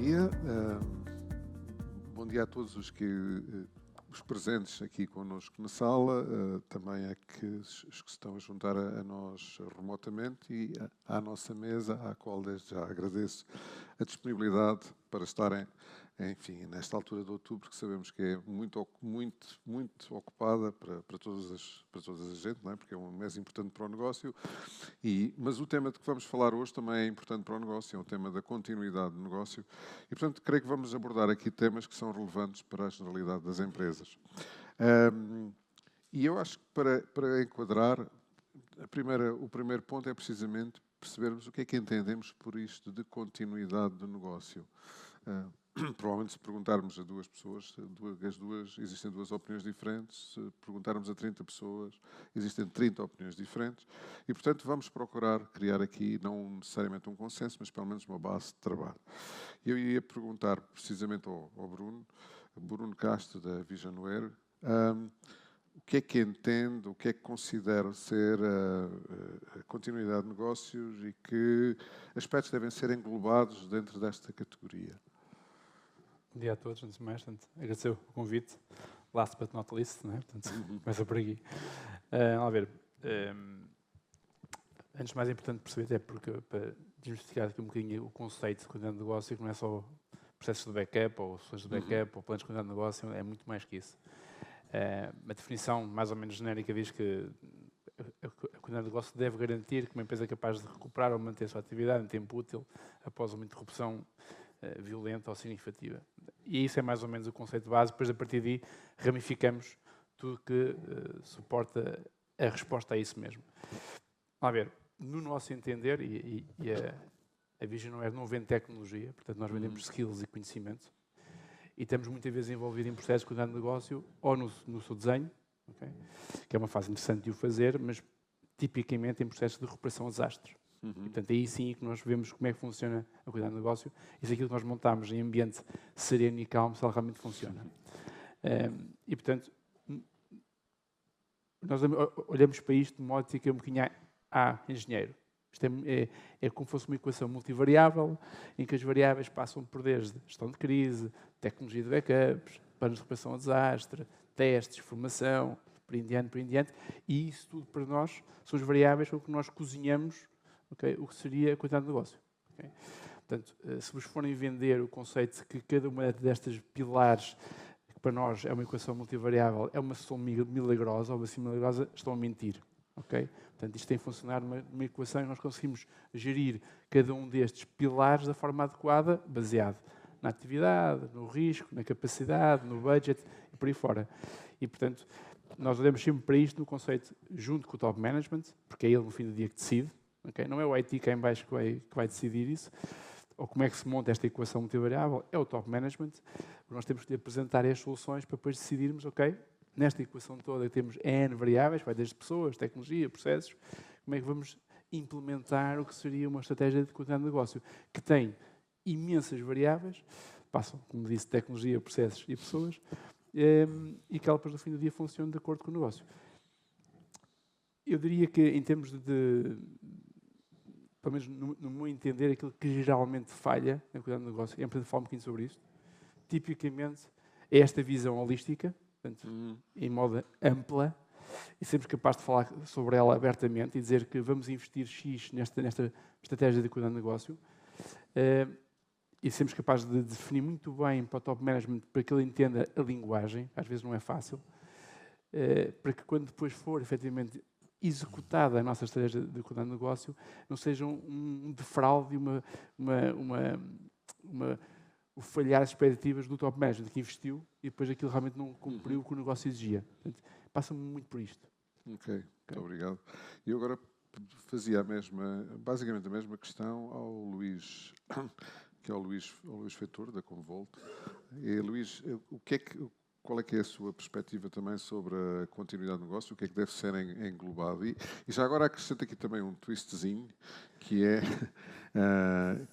dia. Bom dia a todos os presentes aqui connosco na sala, também a os que se estão a juntar a nós remotamente e à nossa mesa, à qual desde já agradeço a disponibilidade para estarem, enfim, nesta altura de outubro, que sabemos que é muito ocupada para todas as gente, não é? Porque é um mês importante para o negócio. Mas o tema de que vamos falar hoje também é importante para o negócio, é um tema da continuidade do negócio e, portanto, creio que vamos abordar aqui temas que são relevantes para a generalidade das empresas. E eu acho que para enquadrar, o primeiro ponto é precisamente percebermos o que é que entendemos por isto de continuidade do negócio. Provavelmente, se perguntarmos a duas pessoas, existem duas opiniões diferentes. Se perguntarmos a 30 pessoas, existem 30 opiniões diferentes. E, portanto, vamos procurar criar aqui, não necessariamente um consenso, mas pelo menos uma base de trabalho. Eu ia perguntar precisamente ao Bruno Castro, da Visionware, o que é que entende, o que é que considera ser a continuidade de negócios e que aspectos devem ser englobados dentro desta categoria. Bom dia a todos, antes de mais, agradecer o convite, last but not least, né? Portanto, começa por aqui. Vamos ver, antes de mais é importante perceber, para desmistificar aqui um bocadinho o conceito de continuidade de negócio, que não é só processos de backup, ou soluções de backup, ou planos de continuidade de negócio, é muito mais que isso. Uma definição mais ou menos genérica diz que a continuidade de negócio deve garantir que uma empresa é capaz de recuperar ou manter a sua atividade em tempo útil após uma interrupção violenta ou significativa. E isso é mais ou menos o conceito base. Depois, a partir daí, ramificamos tudo que suporta a resposta a isso mesmo. Vamos ver, no nosso entender, a Visionware não vende tecnologia, portanto, nós vendemos skills e conhecimento, e estamos muitas vezes envolvidos em processos de continuidade de negócio, ou no seu desenho, okay? Que é uma fase interessante de o fazer, mas tipicamente em processos de recuperação a desastres. E, portanto, aí sim que nós vemos como é que funciona a continuidade de negócio e se aquilo que nós montamos em ambiente sereno e calmo, se ela realmente funciona. E, portanto, nós olhamos para isto de uma ótica um bocadinho engenheiro. Isto é como se fosse uma equação multivariável, em que as variáveis passam por desde gestão de crise, tecnologia de backups, planos de recuperação a desastre, testes, formação, por em diante, e isso tudo para nós são as variáveis com que nós cozinhamos, okay, o que seria a quantidade de negócio. Okay? Portanto, se vos forem vender o conceito de que cada uma destas pilares, que para nós é uma equação multivariável, é uma solução milagrosa ou uma assim milagrosa, estão a mentir. Okay? Portanto, isto tem que funcionar numa equação e nós conseguimos gerir cada um destes pilares da forma adequada, baseado na atividade, no risco, na capacidade, no budget e por aí fora. E, portanto, nós olhamos sempre para isto no conceito junto com o top management, porque é ele no fim do dia que decide. Okay? Não é o IT cá em baixo que vai decidir isso, ou como é que se monta esta equação multivariável, é o top management. Nós temos que apresentar as soluções para depois decidirmos, ok, nesta equação toda temos N variáveis, vai desde pessoas, tecnologia, processos, como é que vamos implementar o que seria uma estratégia de continuidade de negócio, que tem imensas variáveis, passam, como disse, tecnologia, processos e pessoas, e que ela depois no fim do dia funciona de acordo com o negócio. Eu diria que em termos pelo menos no meu entender, aquilo que geralmente falha na qualidade do negócio, é importante falar um bocadinho sobre isto, tipicamente é esta visão holística, portanto, em modo ampla, e sermos capazes de falar sobre ela abertamente e dizer que vamos investir X nesta estratégia de qualidade de negócio, e sermos capazes de definir muito bem para o top management, para que ele entenda a linguagem, às vezes não é fácil, para que quando depois for efetivamente executada a nossa estratégia de qualidade de negócio, não seja um defraude, o falhar as expectativas do top management que investiu e depois aquilo realmente não cumpriu o que o negócio exigia. Portanto, passa muito por isto. Ok, muito obrigado. E eu agora fazia basicamente a mesma questão ao Luís, que é o Luís Feitor, da Convolt. E, Luís, qual é que é a sua perspectiva também sobre a continuidade do negócio? O que é que deve ser englobado? E já agora acrescento aqui também um twistzinho, que é,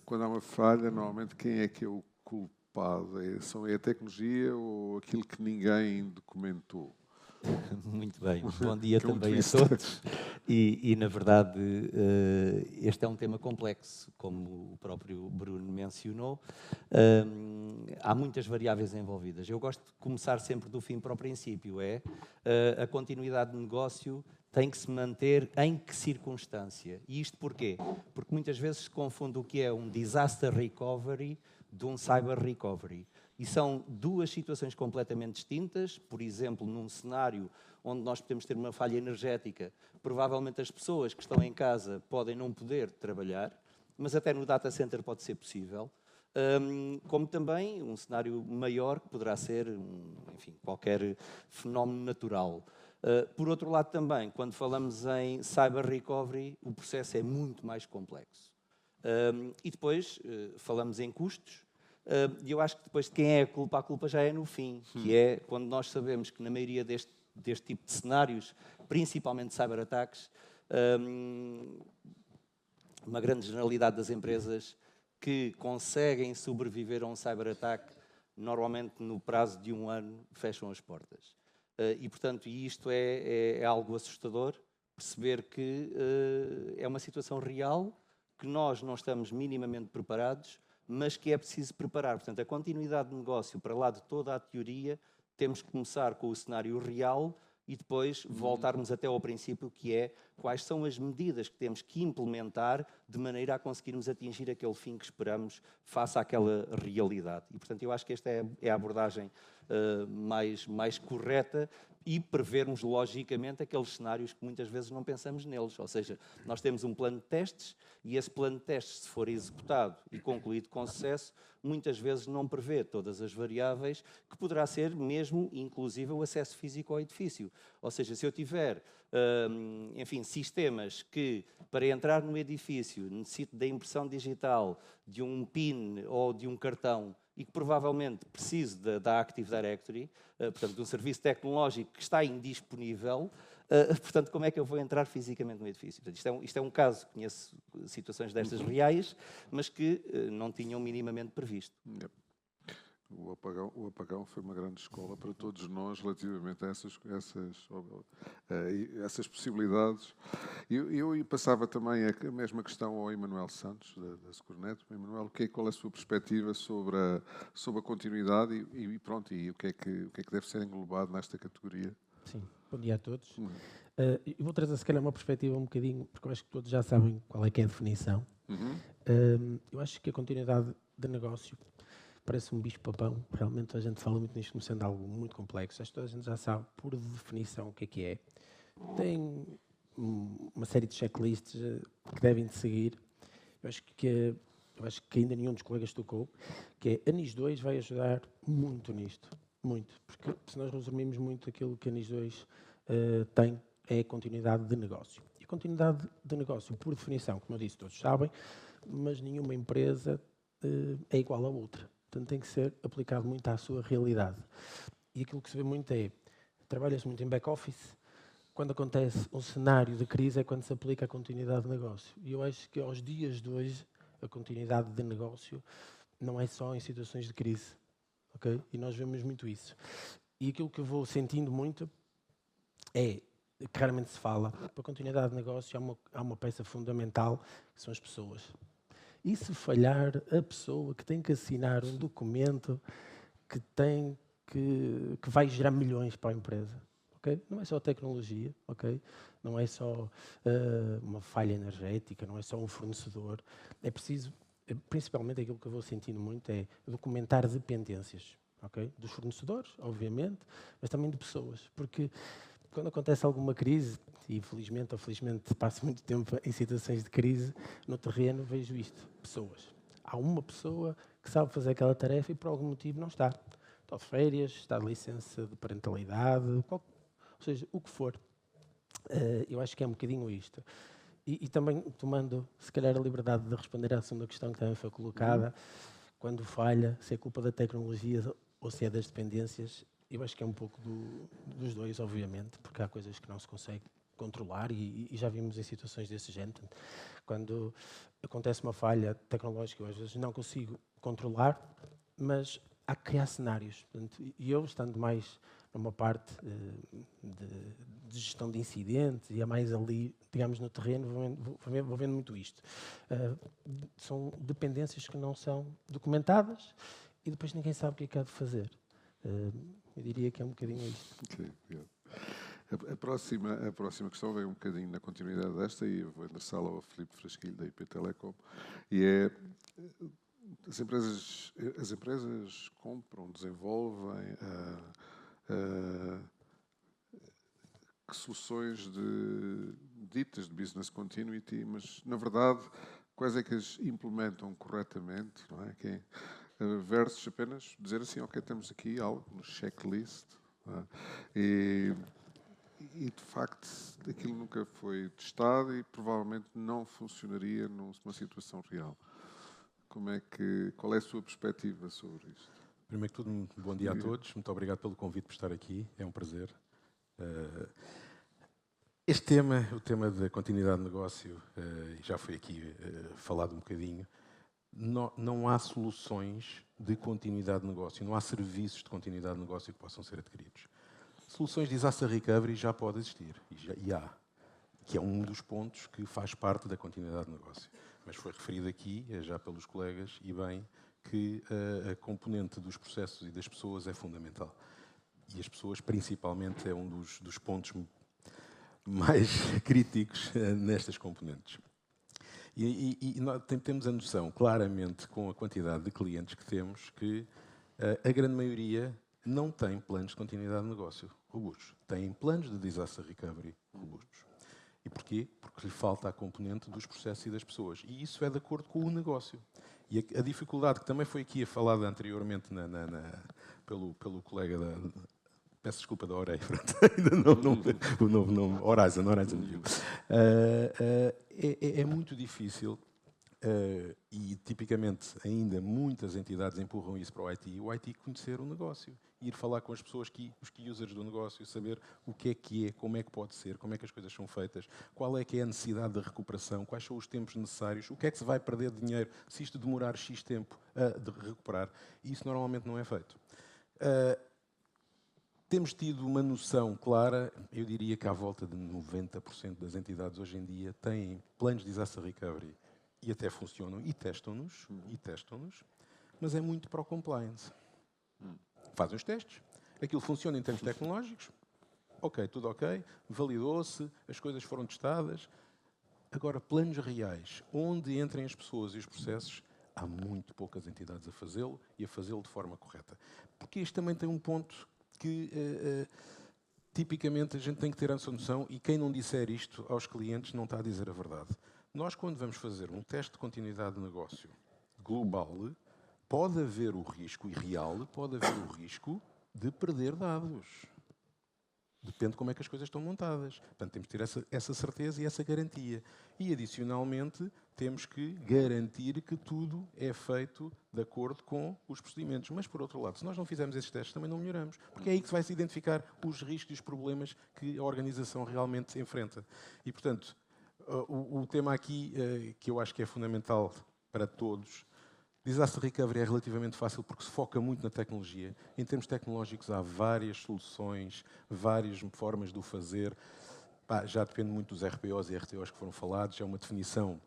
quando há uma falha, normalmente quem é que é o culpado? É a tecnologia ou aquilo que ninguém documentou? Muito bem. Bom dia também a todos. E, na verdade, este é um tema complexo, como o próprio Bruno mencionou. Há muitas variáveis envolvidas. Eu gosto de começar sempre do fim para o princípio. A continuidade de negócio tem que se manter em que circunstância? E isto porquê? Porque muitas vezes se confunde o que é um disaster recovery de um cyber recovery. E são duas situações completamente distintas. Por exemplo, num cenário onde nós podemos ter uma falha energética, provavelmente as pessoas que estão em casa podem não poder trabalhar, mas até no data center pode ser possível. Como também um cenário maior, que poderá ser, enfim, qualquer fenómeno natural. Por outro lado também, quando falamos em cyber recovery, o processo é muito mais complexo. E depois falamos em custos, e eu acho que depois de quem é a culpa já é no fim, que é quando nós sabemos que na maioria deste tipo de cenários, principalmente cyberataques, uma grande generalidade das empresas que conseguem sobreviver a um cyberataque, normalmente no prazo de 1 ano, fecham as portas. E, portanto, isto é algo assustador, perceber que é uma situação real, que nós não estamos minimamente preparados, mas que é preciso preparar. Portanto, a continuidade de negócio, para lá de toda a teoria, temos que começar com o cenário real e depois voltarmos até ao princípio, que é quais são as medidas que temos que implementar de maneira a conseguirmos atingir aquele fim que esperamos face àquela realidade. E, portanto, eu acho que esta é a abordagem mais correta e prevermos, logicamente, aqueles cenários que muitas vezes não pensamos neles. Ou seja, nós temos um plano de testes e esse plano de testes, se for executado e concluído com sucesso, muitas vezes não prevê todas as variáveis, que poderá ser mesmo, inclusive, o acesso físico ao edifício. Ou seja, se eu tiver, enfim, sistemas que, para entrar no edifício, necessito da impressão digital, de um PIN ou de um cartão, e que provavelmente preciso da Active Directory, portanto, de um serviço tecnológico que está indisponível, portanto, como é que eu vou entrar fisicamente no edifício? Portanto, isto é um caso, conheço situações destas reais, mas que não tinham minimamente previsto. O apagão foi uma grande escola para todos nós relativamente a essas possibilidades. Eu passava também a mesma questão ao Emanuel Santos, da Securnet. Emanuel, qual é a sua perspectiva sobre a continuidade e pronto, e o que é que deve ser englobado nesta categoria? Sim, bom dia a todos. Eu vou trazer, se calhar, uma perspectiva um bocadinho, porque eu acho que todos já sabem qual é que é a definição. Eu acho que a continuidade de negócio parece um bicho-papão. Realmente a gente fala muito nisto como sendo algo muito complexo. Acho que toda a gente já sabe, por definição, o que é. Tem uma série de checklists que devem de seguir. Eu acho que ainda nenhum dos colegas tocou, que é a NIS 2 vai ajudar muito nisto. Muito. Porque se nós resumirmos muito aquilo que a NIS 2 tem, é a continuidade de negócio. E a continuidade de negócio, por definição, como eu disse, todos sabem, mas nenhuma empresa é igual a outra. Portanto, tem que ser aplicado muito à sua realidade. E aquilo que se vê muito trabalha-se muito em back-office. Quando acontece um cenário de crise é quando se aplica a continuidade de negócio. E eu acho que aos dias de hoje, a continuidade de negócio não é só em situações de crise. Okay? E nós vemos muito isso. E aquilo que eu vou sentindo muito é, que raramente se fala, para a continuidade de negócio há uma peça fundamental, que são as pessoas. E se falhar a pessoa que tem que assinar um documento que vai gerar milhões para a empresa? Okay? Não é só tecnologia, okay? Não é só uma falha energética, não é só um fornecedor. É preciso, principalmente aquilo que eu vou sentindo muito é documentar dependências, okay? Dos fornecedores, obviamente, mas também de pessoas. Porque quando acontece alguma crise, e felizmente ou felizmente passo muito tempo em situações de crise, no terreno vejo isto, pessoas. Há uma pessoa que sabe fazer aquela tarefa e por algum motivo não está. Está de férias, está de licença de parentalidade, ou seja, o que for. Eu acho que é um bocadinho isto. E também tomando, se calhar, a liberdade de responder à segunda questão que também foi colocada, quando falha, se é culpa da tecnologia ou se é das dependências, eu acho que é um pouco dos dois, obviamente, porque há coisas que não se consegue controlar e já vimos em situações desse género. Quando acontece uma falha tecnológica, eu às vezes não consigo controlar, mas há que criar cenários. Portanto, e eu, estando mais numa parte de gestão de incidentes e é mais ali, digamos, no terreno, vou vendo muito isto. São dependências que não são documentadas e depois ninguém sabe o que é que há de fazer. Eu diria que é um bocadinho isto. Ok, obrigado. A próxima questão vem um bocadinho na continuidade desta e eu vou endereçá-la ao Filipe Frasquilho, da IP Telecom, e é as empresas compram, desenvolvem que soluções ditas de business continuity, mas, na verdade, quais é que as implementam corretamente, não é? Versus apenas dizer assim, ok, temos aqui algo no checklist, não é? E, de facto, aquilo nunca foi testado e provavelmente não funcionaria numa situação real. Qual é a sua perspectiva sobre isto? Primeiro que tudo, bom dia a todos. Muito obrigado pelo convite por estar aqui. É um prazer. Este tema, o tema da continuidade de negócio, já foi aqui falado um bocadinho. Não há soluções de continuidade de negócio, não há serviços de continuidade de negócio que possam ser adquiridos. Soluções de disaster recovery já pode existir, e há, que é um dos pontos que faz parte da continuidade de negócio. Mas foi referido aqui, já pelos colegas, e bem, que a componente dos processos e das pessoas é fundamental. E as pessoas, principalmente, é um dos pontos mais críticos nestas componentes. E nós temos a noção, claramente, com a quantidade de clientes que temos, que a grande maioria não tem planos de continuidade de negócio robustos. Têm planos de disaster recovery robustos. E porquê? Porque lhe falta a componente dos processos e das pessoas. E isso é de acordo com o negócio. E a dificuldade que também foi aqui falada anteriormente pelo colega peço desculpa da Orei, ainda não o novo nome, Horizon View. É muito difícil e tipicamente ainda muitas entidades empurram isso para o IT conhecer o negócio, ir falar com as pessoas, os key users do negócio, saber o que é, como é que pode ser, como é que as coisas são feitas, qual é que é a necessidade da recuperação, quais são os tempos necessários, o que é que se vai perder de dinheiro se isto demorar X tempo de recuperar. E isso normalmente não é feito. Temos tido uma noção clara, eu diria que à volta de 90% das entidades hoje em dia têm planos de disaster recovery e até funcionam e testam-nos, mas é muito para o compliance. Fazem os testes, aquilo funciona em termos tecnológicos, ok, tudo ok, validou-se, as coisas foram testadas. Agora, planos reais, onde entrem as pessoas e os processos, há muito poucas entidades a fazê-lo e a fazê-lo de forma correta. Porque isto também tem um ponto que tipicamente a gente tem que ter essa noção e quem não disser isto aos clientes não está a dizer a verdade. Nós, quando vamos fazer um teste de continuidade de negócio global, pode haver o risco, e real, pode haver o risco de perder dados. Depende de como é que as coisas estão montadas. Portanto, temos que ter essa certeza e essa garantia. E, adicionalmente, temos que garantir que tudo é feito de acordo com os procedimentos. Mas, por outro lado, se nós não fizermos esses testes, também não melhoramos. Porque é aí que se vai se identificar os riscos e os problemas que a organização realmente enfrenta. E, portanto, o tema aqui, que eu acho que é fundamental para todos, disaster recovery é relativamente fácil porque se foca muito na tecnologia. Em termos tecnológicos há várias soluções, várias formas de o fazer. Já depende muito dos RPOs e RTOs que foram falados. É uma definição,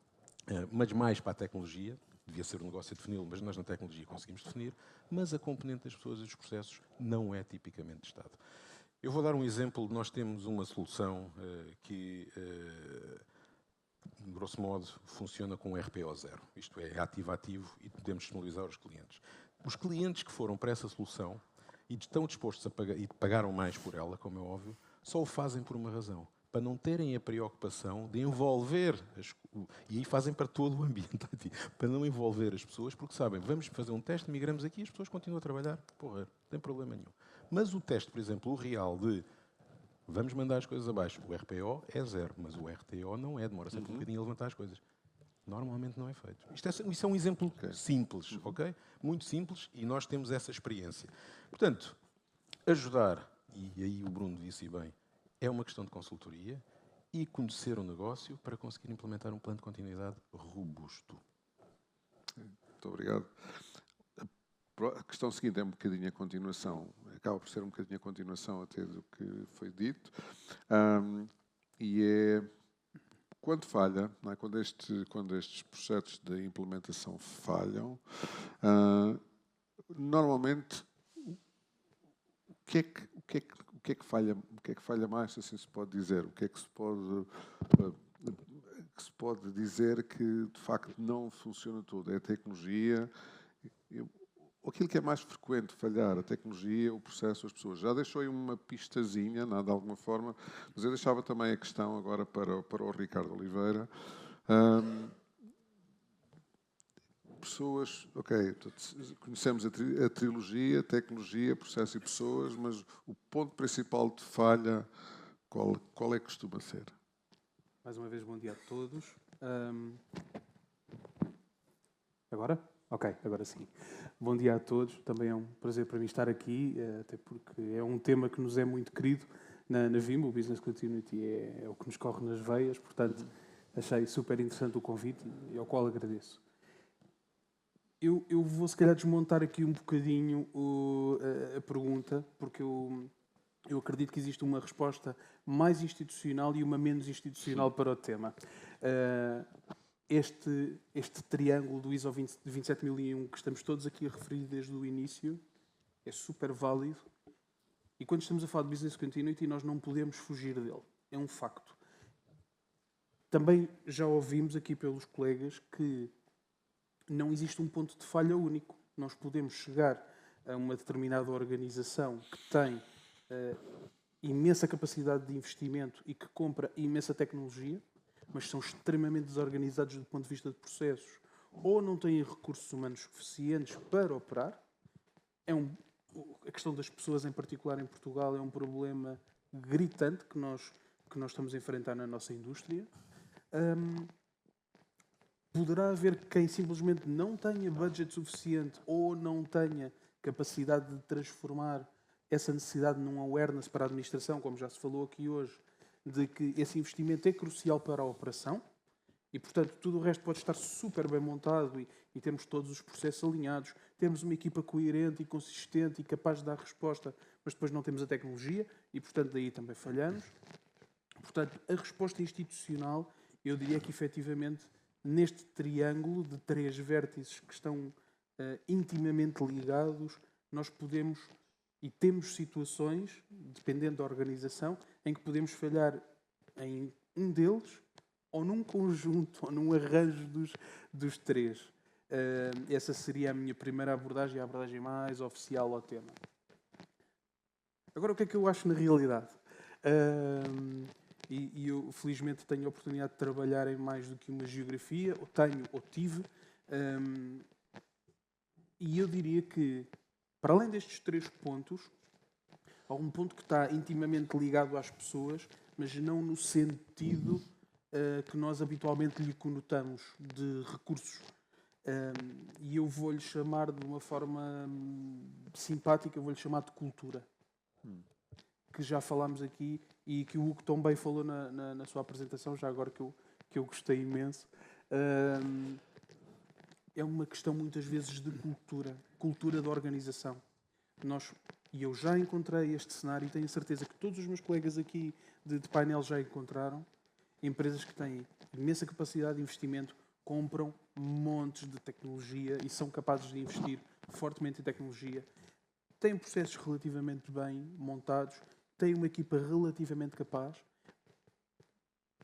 mas mais para a tecnologia. Devia ser o negócio a defini-lo, mas nós na tecnologia conseguimos definir. Mas a componente das pessoas e dos processos não é tipicamente testado. Eu vou dar um exemplo. Nós temos uma solução que grosso modo, funciona com um RPO zero. Isto é ativo-ativo e podemos disponibilizar aos clientes. Os clientes que foram para essa solução e estão dispostos a pagar, e pagaram mais por ela, como é óbvio, só o fazem por uma razão. Para não terem a preocupação de envolver, e aí fazem para todo o ambiente, para não envolver as pessoas, porque sabem, vamos fazer um teste, migramos aqui, as pessoas continuam a trabalhar, porra, não tem problema nenhum. Mas o teste, por exemplo, o real de vamos mandar as coisas abaixo. O RPO é zero, mas o RTO não é. Demora sempre um bocadinho a levantar as coisas. Normalmente não é feito. Isto é um exemplo simples, ok? Muito simples e nós temos essa experiência. Portanto, ajudar, e aí o Bruno disse bem, é uma questão de consultoria e conhecer o negócio para conseguir implementar um plano de continuidade robusto. Muito obrigado. A questão seguinte é um bocadinho a continuação, acaba por ser um bocadinho a continuação até do que foi dito, e é quando falha, não é? Quando estes processos de implementação falham, normalmente o que é que falha mais, se assim se pode dizer? O que é que se pode dizer que de facto não funciona tudo? É a tecnologia? Aquilo que é mais frequente falhar, a tecnologia, o processo, as pessoas. Já deixou aí uma pistazinha, de alguma forma, mas eu deixava também a questão agora para o Ricardo Oliveira. Pessoas, ok, conhecemos a trilogia, tecnologia, processo e pessoas, mas o ponto principal de falha, qual é que costuma ser? Mais uma vez, bom dia a todos. Agora? Ok, agora sim. Bom dia a todos. Também é um prazer para mim estar aqui, até porque é um tema que nos é muito querido na Vimo. O Business Continuity é o que nos corre nas veias, portanto, achei super interessante o convite e ao qual agradeço. Eu vou, se calhar, desmontar aqui um bocadinho a pergunta, porque eu acredito que existe uma resposta mais institucional e uma menos institucional para o tema. Este triângulo do ISO 27001 que estamos todos aqui a referir desde o início é super válido e quando estamos a falar de Business Continuity nós não podemos fugir dele. É um facto. Também já ouvimos aqui pelos colegas que não existe um ponto de falha único. Nós podemos chegar a uma determinada organização que tem imensa capacidade de investimento e que compra imensa tecnologia, mas são extremamente desorganizados do ponto de vista de processos, ou não têm recursos humanos suficientes para operar. A questão das pessoas, em particular em Portugal, é um problema gritante que nós estamos a enfrentar na nossa indústria. Poderá haver quem simplesmente não tenha budget suficiente ou não tenha capacidade de transformar essa necessidade num awareness para a administração, como já se falou aqui hoje, de que esse investimento é crucial para a operação e, portanto, tudo o resto pode estar super bem montado e termos todos os processos alinhados, termos uma equipa coerente e consistente e capaz de dar resposta, mas depois não temos a tecnologia e, portanto, daí também falhamos. Portanto, a resposta institucional, eu diria que, efetivamente, neste triângulo de 3 vértices que estão intimamente ligados, nós podemos e temos situações, dependendo da organização, em que podemos falhar em um deles, ou num conjunto, ou num arranjo dos 3. Essa seria a minha primeira abordagem, a abordagem mais oficial ao tema. Agora, o que é que eu acho na realidade? E eu, felizmente, tenho a oportunidade de trabalhar em mais do que uma geografia, ou tenho, ou tive. E eu diria que, para além destes 3 pontos, há um ponto que está intimamente ligado às pessoas, mas não no sentido que nós habitualmente lhe conotamos de recursos. E eu vou-lhe chamar de uma forma simpática, vou-lhe chamar de cultura. Que já falámos aqui e que o Hugo tão bem falou na sua apresentação, já agora que eu gostei imenso. É uma questão muitas vezes de cultura da organização. E eu já encontrei este cenário e tenho certeza que todos os meus colegas aqui de painel já encontraram. Empresas que têm imensa capacidade de investimento, compram montes de tecnologia e são capazes de investir fortemente em tecnologia. Têm processos relativamente bem montados, têm uma equipa relativamente capaz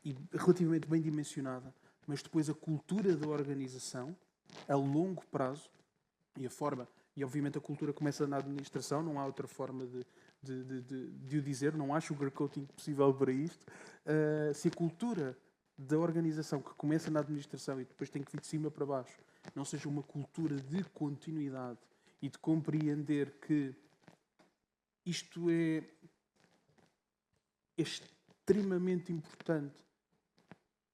e relativamente bem dimensionada, mas depois a cultura da organização, a longo prazo, e a forma, e obviamente a cultura começa na administração, não há outra forma de o dizer, não há sugarcoating possível para isto. Se a cultura da organização que começa na administração e depois tem que vir de cima para baixo, não seja uma cultura de continuidade e de compreender que isto é extremamente importante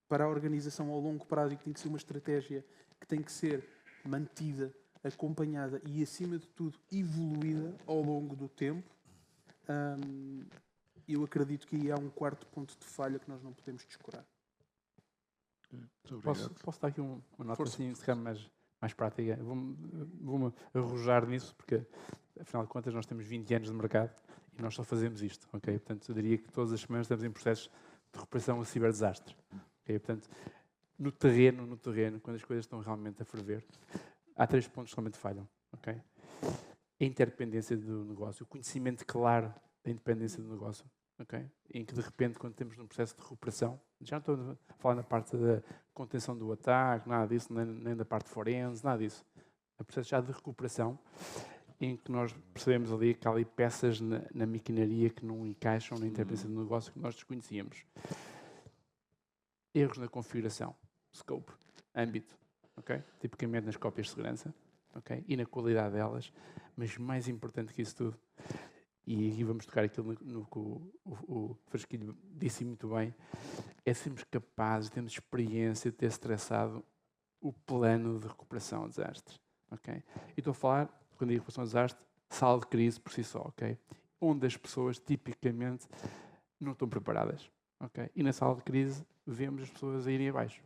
para a organização ao longo prazo e que tem que ser uma estratégia que tem que ser mantida, acompanhada e, acima de tudo, evoluída ao longo do tempo, eu acredito que aí há um 4º ponto de falha que nós não podemos descurar. Posso dar aqui uma nota assim, mais mais prática. Vou-me arrojar nisso, porque, afinal de contas, nós temos 20 anos de mercado e nós só fazemos isto, ok? Portanto, eu diria que todas as semanas estamos em processos de recuperação a ciberdesastres. Okay? Portanto, no terreno, quando as coisas estão realmente a ferver, há 3 pontos que realmente falham, ok? A interdependência do negócio, o conhecimento claro da independência do negócio, ok? Em que, de repente, quando temos um processo de recuperação, já não estou a falar na parte da contenção do ataque, nada disso, nem da parte forense, nada disso. É um processo já de recuperação, em que nós percebemos ali que há ali peças na maquinaria que não encaixam na interdependência do negócio que nós desconhecíamos. Erros na configuração, scope, âmbito, ok? Tipicamente nas cópias de segurança, ok? E na qualidade delas, mas mais importante que isso tudo, e aqui vamos tocar aquilo no que o Frasquilho disse muito bem, é sermos capazes, termos experiência de ter estressado o plano de recuperação a desastres, ok? E estou a falar, quando digo recuperação a desastre, sala de crise por si só, ok? Onde as pessoas tipicamente não estão preparadas, ok? E na sala de crise vemos as pessoas a irem abaixo,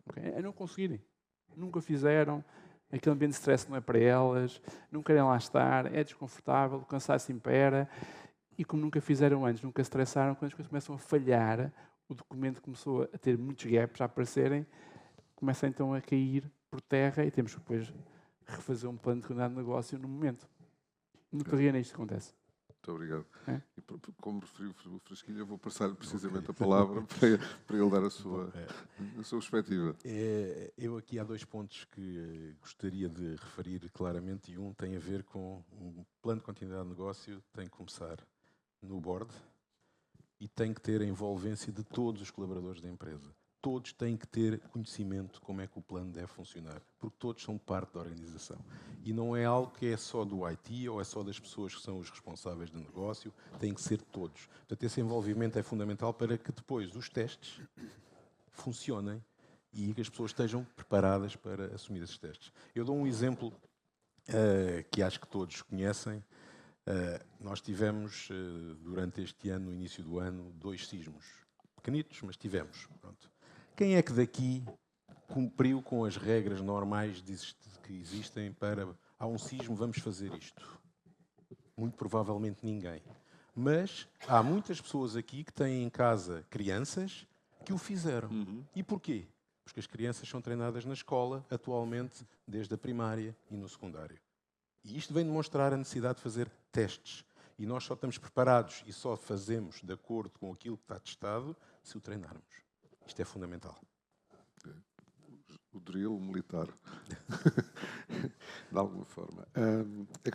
okay? A não conseguirem, nunca fizeram, aquele ambiente de stress não é para elas, não querem lá estar, é desconfortável, o cansaço impera, e como nunca fizeram antes, nunca se estressaram, quando as coisas começam a falhar, o documento começou a ter muitos gaps a aparecerem, começa então a cair por terra e temos que depois refazer um plano de continuidade de negócio no momento. No terreno é isto que acontece. Muito obrigado. É? E como referiu o Frasquilho, eu vou passar precisamente a palavra para ele dar a sua perspectiva. Eu aqui há 2 pontos que gostaria de referir claramente, e um tem a ver com o plano de continuidade de negócio, tem que começar no board e tem que ter a envolvência de todos os colaboradores da empresa. Todos têm que ter conhecimento de como é que o plano deve funcionar, porque todos são parte da organização. E não é algo que é só do IT ou é só das pessoas que são os responsáveis do negócio, tem que ser todos. Portanto, esse envolvimento é fundamental para que depois os testes funcionem e que as pessoas estejam preparadas para assumir esses testes. Eu dou um exemplo que acho que todos conhecem. Nós tivemos, durante este ano, no início do ano, 2 sismos. Pequenitos, mas tivemos. Pronto. Quem é que daqui cumpriu com as regras normais que existem para há um sismo, vamos fazer isto? Muito provavelmente ninguém. Mas há muitas pessoas aqui que têm em casa crianças que o fizeram. E porquê? Porque as crianças são treinadas na escola, atualmente, desde a primária e no secundário. E isto vem demonstrar a necessidade de fazer testes. E nós só estamos preparados e só fazemos de acordo com aquilo que está testado se o treinarmos. Isto é fundamental. O drill militar, de alguma forma. A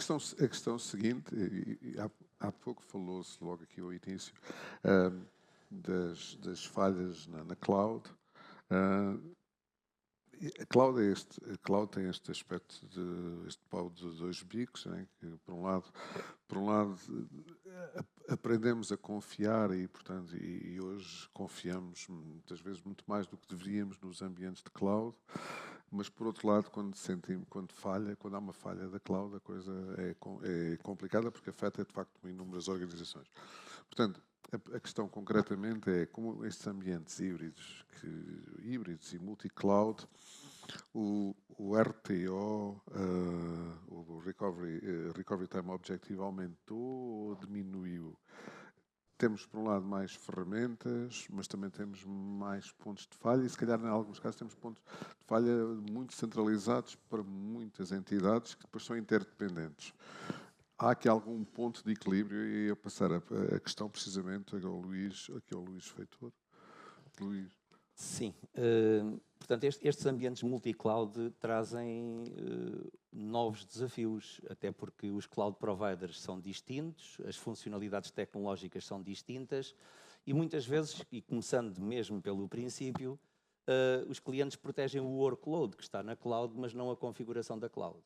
questão seguinte, e há pouco falou-se logo aqui ao início, das falhas na cloud. A cloud tem este aspecto este pau de 2 bicos, né? Que por um lado aprendemos a confiar e, portanto, e hoje confiamos muitas vezes muito mais do que deveríamos nos ambientes de cloud, mas por outro lado, quando há uma falha da cloud, a coisa é complicada porque afeta de facto inúmeras organizações. Portanto, a questão concretamente é como estes ambientes híbridos e multi-cloud, o RTO, o Recovery Time Objective, aumentou ou diminuiu? Temos, por um lado, mais ferramentas, mas também temos mais pontos de falha e, se calhar, em alguns casos, temos pontos de falha muito centralizados para muitas entidades que depois são interdependentes. Há aqui algum ponto de equilíbrio e eu passar a questão precisamente aqui ao Luís Feitor. Luís. Sim. Portanto, estes ambientes multi-cloud trazem novos desafios, até porque os cloud providers são distintos, as funcionalidades tecnológicas são distintas e muitas vezes, e começando mesmo pelo princípio, os clientes protegem o workload que está na cloud, mas não a configuração da cloud.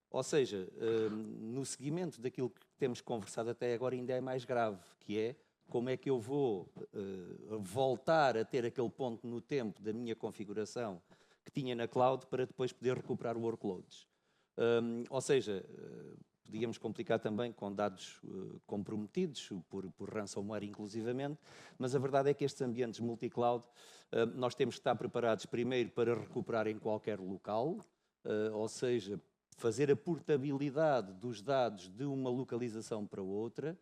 Ou seja, no seguimento daquilo que temos conversado até agora ainda é mais grave, que é como é que eu vou voltar a ter aquele ponto no tempo da minha configuração que tinha na cloud para depois poder recuperar workloads. Ou seja, podíamos complicar também com dados comprometidos por ransomware inclusivamente, mas a verdade é que estes ambientes multi-cloud nós temos que estar preparados primeiro para recuperar em qualquer local, ou seja, fazer a portabilidade dos dados de uma localização para outra,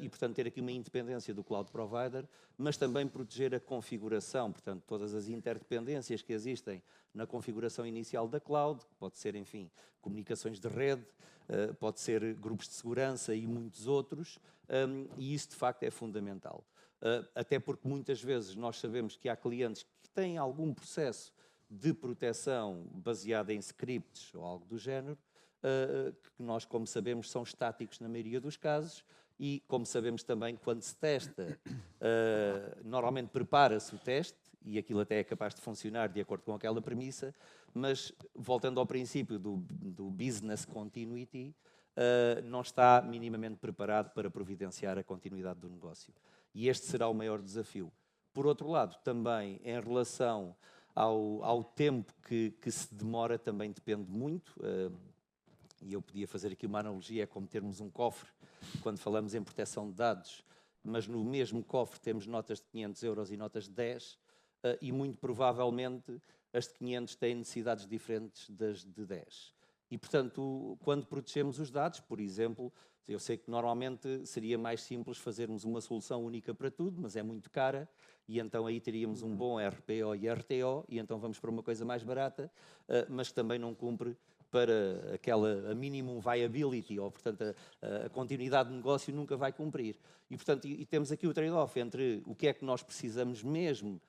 e, portanto, ter aqui uma independência do cloud provider, mas também proteger a configuração, portanto, todas as interdependências que existem na configuração inicial da cloud, que pode ser, enfim, comunicações de rede, pode ser grupos de segurança e muitos outros, e isso, de facto, é fundamental. Até porque, muitas vezes, nós sabemos que há clientes que têm algum processo de proteção baseado em scripts ou algo do género, que nós, como sabemos, são estáticos na maioria dos casos, e, como sabemos também, quando se testa, normalmente prepara-se o teste, e aquilo até é capaz de funcionar de acordo com aquela premissa, mas, voltando ao princípio do business continuity, não está minimamente preparado para providenciar a continuidade do negócio. E este será o maior desafio. Por outro lado, também, em relação ao tempo que se demora, também depende muito, e eu podia fazer aqui uma analogia, é como termos um cofre, quando falamos em proteção de dados, mas no mesmo cofre temos notas de 500 euros e notas de 10, e muito provavelmente as de 500 têm necessidades diferentes das de 10. E, portanto, quando protegemos os dados, por exemplo, eu sei que normalmente seria mais simples fazermos uma solução única para tudo, mas é muito cara, e então aí teríamos um bom RPO e RTO, e então vamos para uma coisa mais barata, mas que também não cumpre para aquela a minimum viability, ou, portanto, a continuidade de negócio nunca vai cumprir. E, portanto, e temos aqui o trade-off entre o que é que nós precisamos mesmo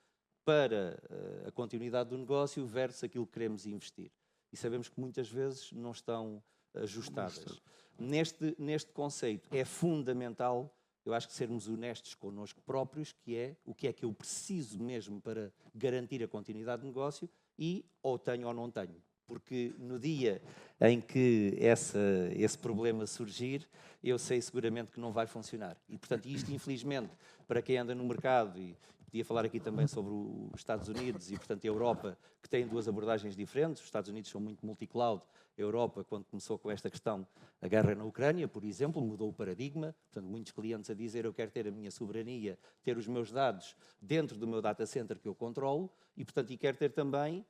para a continuidade do negócio versus aquilo que queremos investir. E sabemos que muitas vezes não estão ajustadas. Neste conceito é fundamental, eu acho, que sermos honestos connosco próprios, que é o que é que eu preciso mesmo para garantir a continuidade do negócio, e ou tenho ou não tenho. Porque no dia em que esse problema surgir, eu sei seguramente que não vai funcionar. E, portanto, isto, infelizmente, para quem anda no mercado, e podia falar aqui também sobre os Estados Unidos e, portanto, a Europa, que têm duas abordagens diferentes. Os Estados Unidos são muito multi-cloud. A Europa, quando começou com esta questão, a guerra na Ucrânia, por exemplo, mudou o paradigma. Portanto, muitos clientes a dizer: eu quero ter a minha soberania, ter os meus dados dentro do meu data center que eu controlo, e, portanto, quero ter também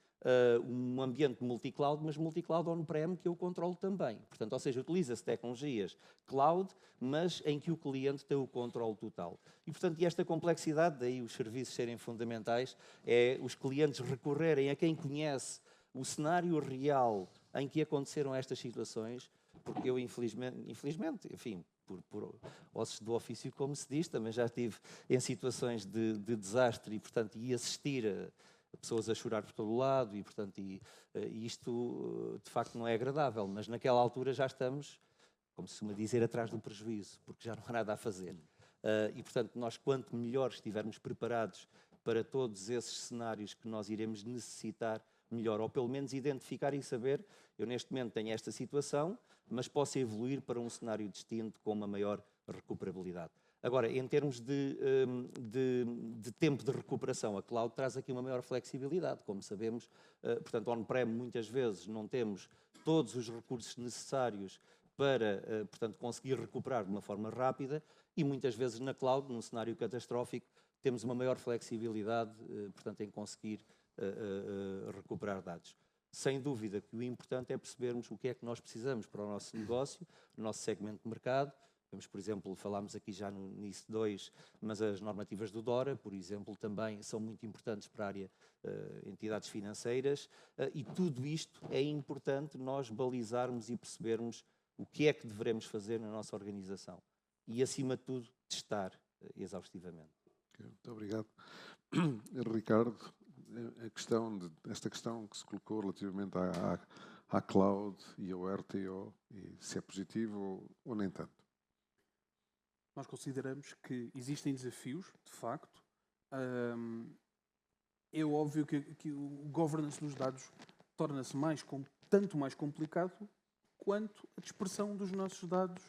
um ambiente multi-cloud, mas multi-cloud on-prem que eu controlo também. Portanto, ou seja, utiliza-se tecnologias cloud, mas em que o cliente tem o controle total. E, portanto, esta complexidade, daí os serviços serem fundamentais, é os clientes recorrerem a quem conhece o cenário real em que aconteceram estas situações, porque eu, infelizmente, enfim, por ossos do ofício, como se diz, também já estive em situações de desastre e, portanto, ia assistir a pessoas a chorar por todo o lado e, portanto, isto de facto não é agradável, mas naquela altura já estamos, como se costuma dizer, atrás do prejuízo, porque já não há nada a fazer. E, portanto, nós, quanto melhor estivermos preparados para todos esses cenários que nós iremos necessitar, melhor, ou pelo menos identificar e saber: eu neste momento tenho esta situação, mas posso evoluir para um cenário distinto com uma maior recuperabilidade. Agora, em termos de tempo de recuperação, a cloud traz aqui uma maior flexibilidade, como sabemos. Portanto, on-prem, muitas vezes, não temos todos os recursos necessários para, portanto, conseguir recuperar de uma forma rápida, e muitas vezes na cloud, num cenário catastrófico, temos uma maior flexibilidade, portanto, em conseguir recuperar dados. Sem dúvida que o importante é percebermos o que é que nós precisamos para o nosso negócio, no nosso segmento de mercado. Vamos, por exemplo, falámos aqui já no NIS 2, mas as normativas do DORA, por exemplo, também são muito importantes para a área entidades financeiras, e tudo isto é importante nós balizarmos e percebermos o que é que devemos fazer na nossa organização. E, acima de tudo, testar exaustivamente. Muito obrigado. Ricardo, esta questão que se colocou relativamente à cloud e ao RTO, e se é positivo ou nem tanto. Nós consideramos que existem desafios, de facto. É óbvio que o governance dos dados torna-se tanto mais complicado quanto a dispersão dos nossos dados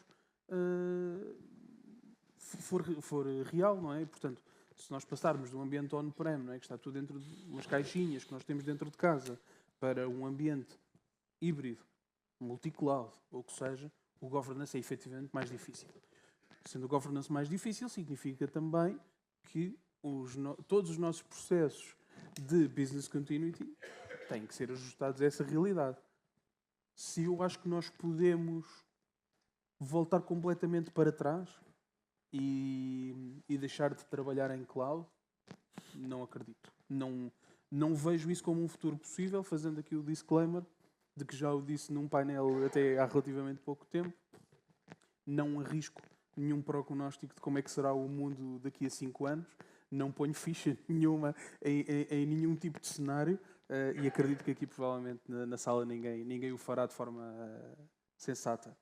for real, não é? Portanto, se nós passarmos de um ambiente on-prem, não é, que está tudo dentro de umas caixinhas que nós temos dentro de casa, para um ambiente híbrido, multi-cloud, ou o que seja, o governance é efetivamente mais difícil. Sendo o governance mais difícil, significa também que todos os nossos processos de business continuity têm que ser ajustados a essa realidade. se eu acho que nós podemos voltar completamente para trás e deixar de trabalhar em cloud, não acredito. Não vejo isso como um futuro possível, fazendo aqui o disclaimer de que já o disse num painel até há relativamente pouco tempo. Não arrisco nenhum prognóstico de como é que será o mundo daqui a 5 anos. Não ponho ficha nenhuma em nenhum tipo de cenário e acredito que aqui provavelmente na sala ninguém o fará de forma sensata.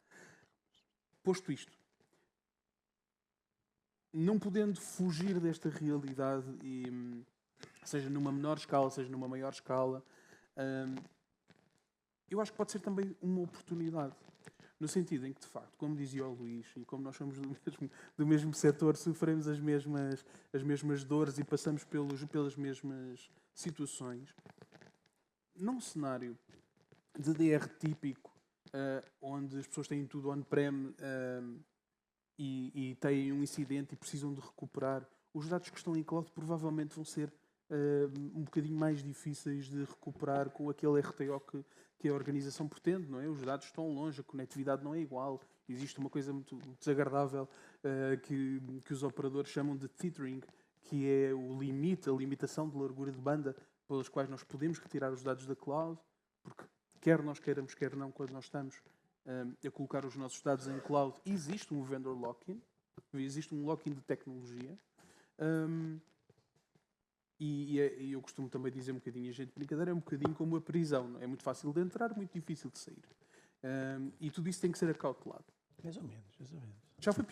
Posto isto, não podendo fugir desta realidade, seja numa menor escala, seja numa maior escala, eu acho que pode ser também uma oportunidade. No sentido em que, de facto, como dizia o Luís, e como nós somos do mesmo setor, sofremos as mesmas dores e passamos pelas mesmas situações. Num cenário de DR típico, onde as pessoas têm tudo on-prem e têm um incidente e precisam de recuperar, os dados que estão em cloud provavelmente vão ser um bocadinho mais difíceis de recuperar com aquele RTO que a organização pretende, não é? Os dados estão longe, a conectividade não é igual. Existe uma coisa muito desagradável que os operadores chamam de tethering, que é o limite, a limitação de largura de banda pelas quais nós podemos retirar os dados da cloud, porque quer nós queiramos, quer não, quando nós estamos a colocar os nossos dados em cloud, existe um vendor lock-in, existe um lock-in de tecnologia. E eu costumo também dizer um bocadinho, a gente brincadeira, é um bocadinho como a prisão. Não? É muito fácil de entrar, muito difícil de sair. E tudo isso tem que ser acautelado. Mais ou menos, mais ou menos. Já foi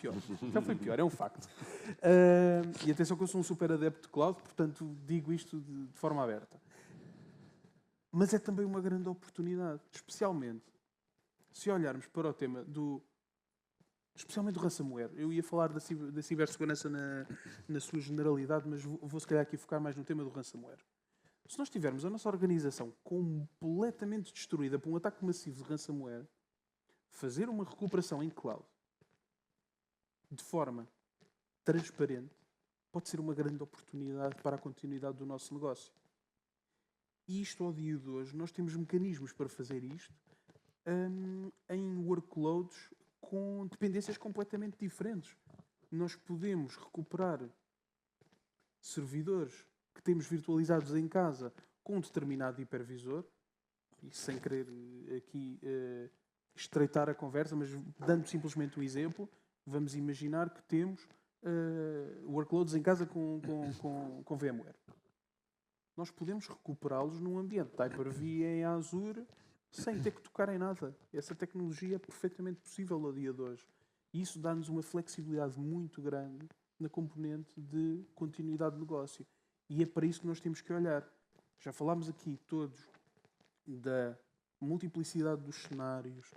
pior, é um facto. E atenção que eu sou um super adepto de cloud, portanto digo isto de forma aberta. Mas é também uma grande oportunidade, especialmente se olharmos para o tema especialmente do ransomware. Eu ia falar da cibersegurança na sua generalidade, mas vou se calhar aqui focar mais no tema do ransomware. Se nós tivermos a nossa organização completamente destruída por um ataque massivo de ransomware, fazer uma recuperação em cloud de forma transparente pode ser uma grande oportunidade para a continuidade do nosso negócio. E isto, ao dia de hoje, nós temos mecanismos para fazer isto em workloads com dependências completamente diferentes. Nós podemos recuperar servidores que temos virtualizados em casa com um determinado hipervisor, e sem querer aqui estreitar a conversa, mas dando simplesmente um exemplo, vamos imaginar que temos workloads em casa com VMware. Nós podemos recuperá-los num ambiente Hyper-V em Azure sem ter que tocar em nada. Essa tecnologia é perfeitamente possível ao dia de hoje. E isso dá-nos uma flexibilidade muito grande na componente de continuidade de negócio. E é para isso que nós temos que olhar. Já falámos aqui todos da multiplicidade dos cenários,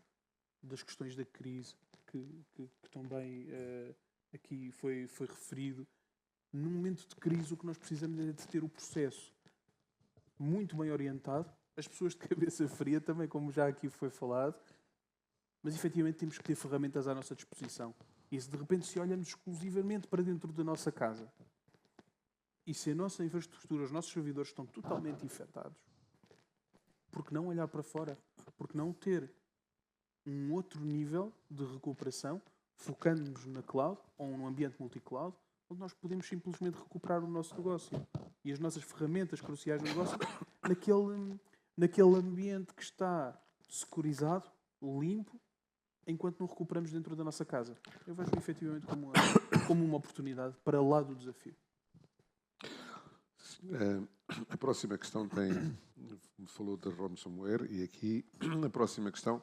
das questões da crise, que também aqui foi referido. Num momento de crise, o que nós precisamos é de ter o processo muito bem orientado, as pessoas de cabeça fria também, como já aqui foi falado, mas efetivamente temos que ter ferramentas à nossa disposição. E se de repente se olhamos exclusivamente para dentro da nossa casa, e se a nossa infraestrutura, os nossos servidores estão totalmente infectados, por que não olhar para fora? Por que não ter um outro nível de recuperação, focando-nos na cloud, ou num ambiente multi-cloud, onde nós podemos simplesmente recuperar o nosso negócio e as nossas ferramentas cruciais no negócio naquele ambiente que está securizado, limpo, enquanto não recuperamos dentro da nossa casa. Eu vejo efetivamente como uma oportunidade para lá do desafio. A próxima questão falou de ransomware e aqui a próxima questão,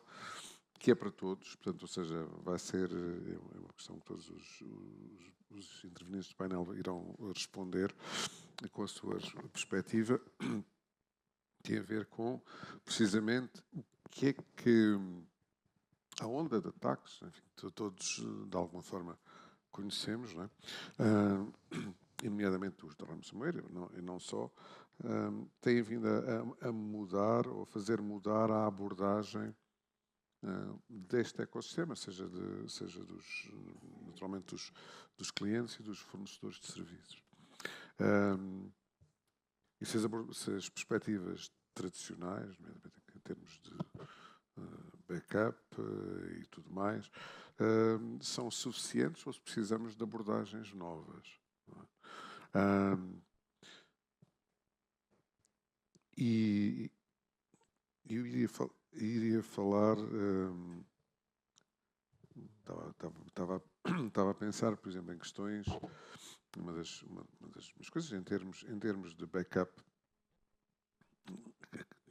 que é para todos, portanto, ou seja, vai ser uma questão que todos os intervenientes do painel irão responder com a sua perspectiva, tem a ver com, precisamente, o que é que a onda de ataques, enfim, todos de alguma forma conhecemos, não é? E nomeadamente os de ransomware, e não só, têm vindo a mudar ou a fazer mudar a abordagem deste ecossistema, seja naturalmente dos clientes e dos fornecedores de serviços. E se as perspectivas tradicionais, em termos de backup e tudo mais, são suficientes ou se precisamos de abordagens novas? E eu iria falar, estava a pensar, por exemplo, em questões, uma das coisas em termos de backup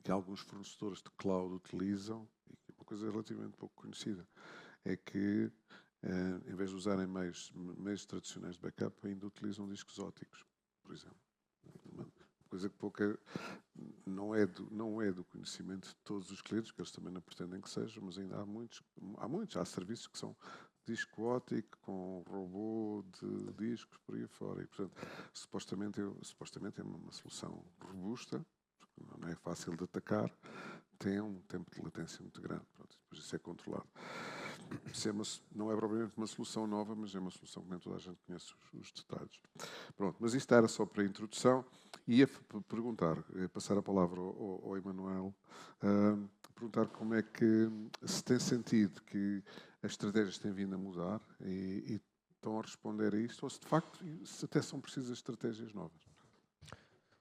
que alguns fornecedores de cloud utilizam, e uma coisa relativamente pouco conhecida, é que em vez de usarem meios tradicionais de backup, ainda utilizam discos ópticos, por exemplo. Uma coisa que não é do conhecimento de todos os clientes, que eles também não pretendem que seja, mas ainda há serviços que são disco óptico com robô de discos por aí fora. E, portanto, supostamente é uma solução robusta, porque não é fácil de atacar, tem um tempo de latência muito grande. Pronto, depois isso é controlado. Não é propriamente uma solução nova, mas é uma solução que nem toda a gente conhece os detalhes. Pronto, mas isto era só para a introdução. Ia passar a palavra ao Emanuel, perguntar como é que se tem sentido que as estratégias têm vindo a mudar e estão a responder a isto, ou se de facto até são precisas estratégias novas.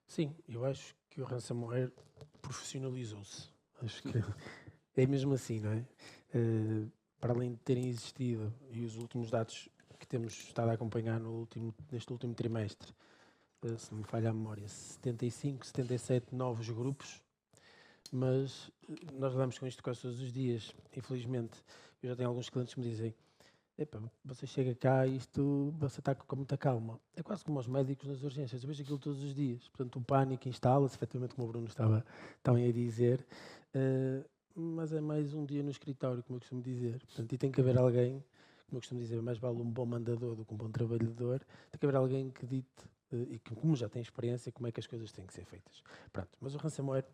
Sim, eu acho que o ransomware profissionalizou-se. Acho que é mesmo assim, não é? Para além de terem existido, e os últimos dados que temos estado a acompanhar neste último trimestre, se não me falha a memória, 75, 77 novos grupos, mas nós lidamos com isto quase todos os dias. Infelizmente, eu já tenho alguns clientes que me dizem: "Epa, você chega cá e você está com muita calma." É quase como os médicos nas urgências, eu vejo aquilo todos os dias. Portanto, o pânico instala-se, efetivamente, como o Bruno estava também a dizer, mas é mais um dia no escritório, como eu costumo dizer. Portanto, e tem que haver alguém, como eu costumo dizer, mais vale um bom mandador do que um bom trabalhador, tem que haver alguém que dite, e que, como já tem experiência, como é que as coisas têm que ser feitas. Pronto, mas o ransomware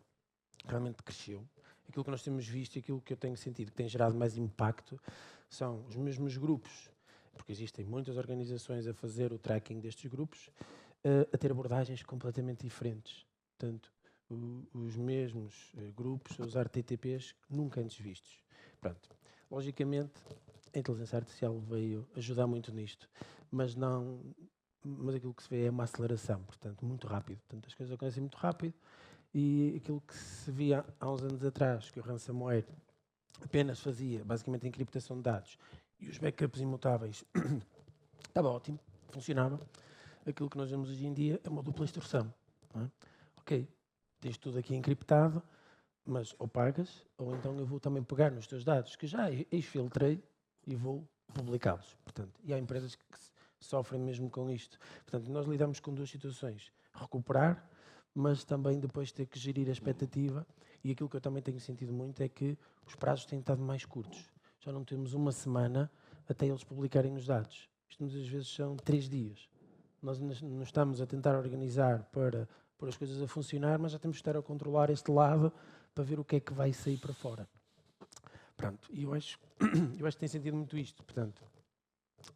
realmente cresceu. Aquilo que nós temos visto e aquilo que eu tenho sentido que tem gerado mais impacto são os mesmos grupos, porque existem muitas organizações a fazer o tracking destes grupos, a ter abordagens completamente diferentes. Portanto, os mesmos grupos a usar TTPs nunca antes vistos. Pronto. Logicamente, a inteligência artificial veio ajudar muito nisto, mas aquilo que se vê é uma aceleração, portanto, muito rápido. Portanto, as coisas acontecem muito rápido e aquilo que se via há uns anos atrás, que o ransomware apenas fazia basicamente a encriptação de dados e os backups imutáveis, estava ótimo, funcionava. Aquilo que nós vemos hoje em dia é uma dupla instrução. Não é? Ok, tens tudo aqui encriptado, mas ou pagas, ou então eu vou também pegar nos teus dados que já exfiltrei e vou publicá-los. Portanto, e há empresas que sofrem mesmo com isto. Portanto, nós lidamos com duas situações: recuperar, mas também depois ter que gerir a expectativa. E aquilo que eu também tenho sentido muito é que os prazos têm estado mais curtos. Já não temos uma semana até eles publicarem os dados. Isto muitas vezes são 3 dias. Nós nos estamos a tentar organizar para pôr as coisas a funcionar, mas já temos que estar a controlar este lado para ver o que é que vai sair para fora. Pronto, e eu acho que tem sentido muito isto. Portanto,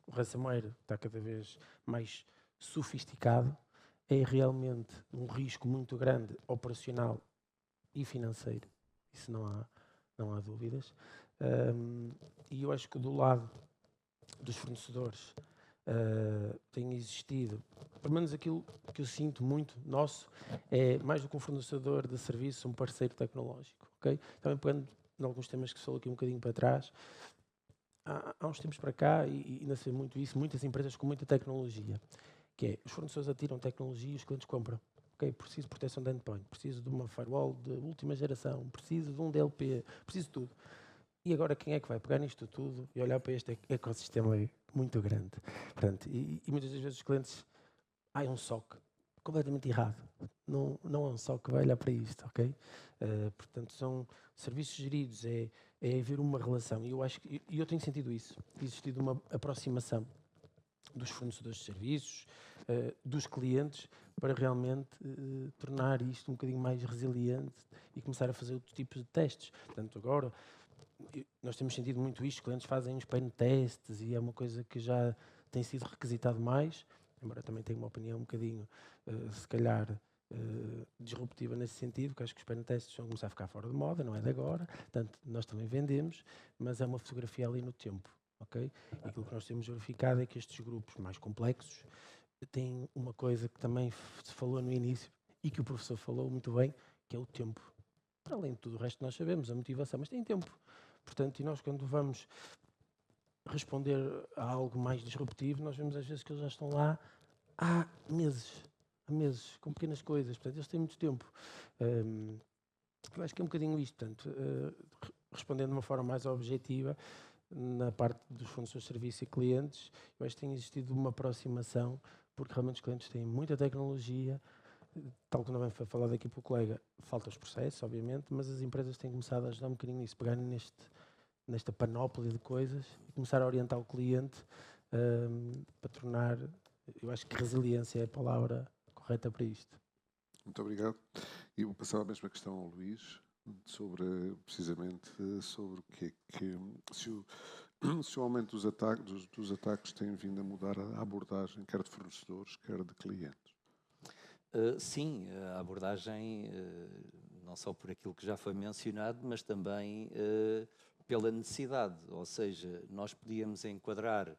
o ransomware está cada vez mais sofisticado, é realmente um risco muito grande operacional e financeiro, isso não há dúvidas. E eu acho que do lado dos fornecedores tem existido, pelo menos aquilo que eu sinto muito nosso, é mais do que um fornecedor de serviço, um parceiro tecnológico. Okay? Também pegando em alguns temas que se falou aqui um bocadinho para trás, há uns tempos para cá, e nasceu muito isso, muitas empresas com muita tecnologia, que é, os fornecedores atiram tecnologia e os clientes compram. Ok, preciso de proteção de endpoint, preciso de uma firewall de última geração, preciso de um DLP, preciso de tudo. E agora quem é que vai pegar nisto tudo e olhar para este ecossistema muito grande? Portanto, e muitas das vezes os clientes, há um SOC completamente errado. Não há um SOC que vai olhar para isto, ok? Portanto, são serviços geridos, é haver uma relação. E eu acho que, eu tenho sentido isso, existido uma aproximação dos fornecedores de serviços, dos clientes, para realmente tornar isto um bocadinho mais resiliente e começar a fazer outro tipo de testes. Portanto, agora, nós temos sentido muito isto, os clientes fazem uns pen tests e é uma coisa que já tem sido requisitado mais, embora também tenha uma opinião um bocadinho, se calhar, disruptiva nesse sentido, que acho que os pentests vão começar a ficar fora de moda, não é de agora, portanto, nós também vendemos, mas é uma fotografia ali no tempo, ok? E aquilo que nós temos verificado é que estes grupos mais complexos têm uma coisa que também se falou no início e que o professor falou muito bem, que é o tempo. Para além de tudo o resto nós sabemos, a motivação, mas tem tempo. Portanto, e nós quando vamos responder a algo mais disruptivo, nós vemos às vezes que eles já estão lá há meses, com pequenas coisas, portanto, eles têm muito tempo. Eu acho que é um bocadinho isto, portanto, respondendo de uma forma mais objetiva, na parte dos fornecedores de serviço e clientes, eu acho que tem existido uma aproximação, porque realmente os clientes têm muita tecnologia, tal como também foi falado aqui pelo colega, falta os processos, obviamente, mas as empresas têm começado a ajudar um bocadinho nisso, pegarem nesta panóplia de coisas e começar a orientar o cliente para tornar, eu acho que resiliência é a palavra correta para isto. Muito obrigado. E vou passar a mesma questão ao Luís, precisamente sobre o que é que se o aumento dos ataques tem vindo a mudar a abordagem, quer de fornecedores, quer de clientes. Sim, a abordagem, não só por aquilo que já foi mencionado, mas também pela necessidade. Ou seja, nós podíamos enquadrar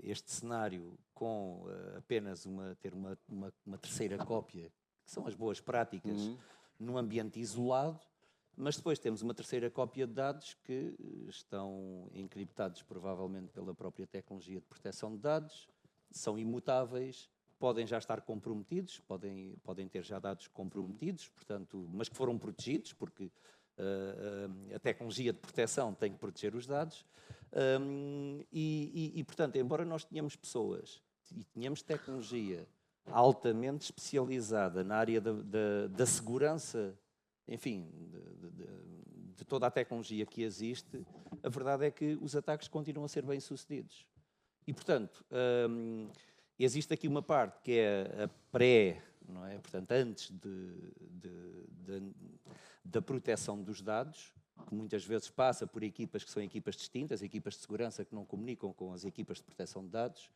este cenário com apenas ter uma terceira cópia, que são as boas práticas, num ambiente isolado, mas depois temos uma terceira cópia de dados que estão encriptados provavelmente pela própria tecnologia de proteção de dados, são imutáveis, podem já estar comprometidos, podem ter já dados comprometidos, portanto, mas que foram protegidos, porque a tecnologia de proteção tem que proteger os dados. Portanto, embora nós tenhamos pessoas e tenhamos tecnologia altamente especializada na área da segurança, enfim, de toda a tecnologia que existe, a verdade é que os ataques continuam a ser bem-sucedidos. E, portanto, existe aqui uma parte que é a pré, não é? Portanto, antes da proteção dos dados, que muitas vezes passa por equipas que são equipas distintas, equipas de segurança que não comunicam com as equipas de proteção de dados.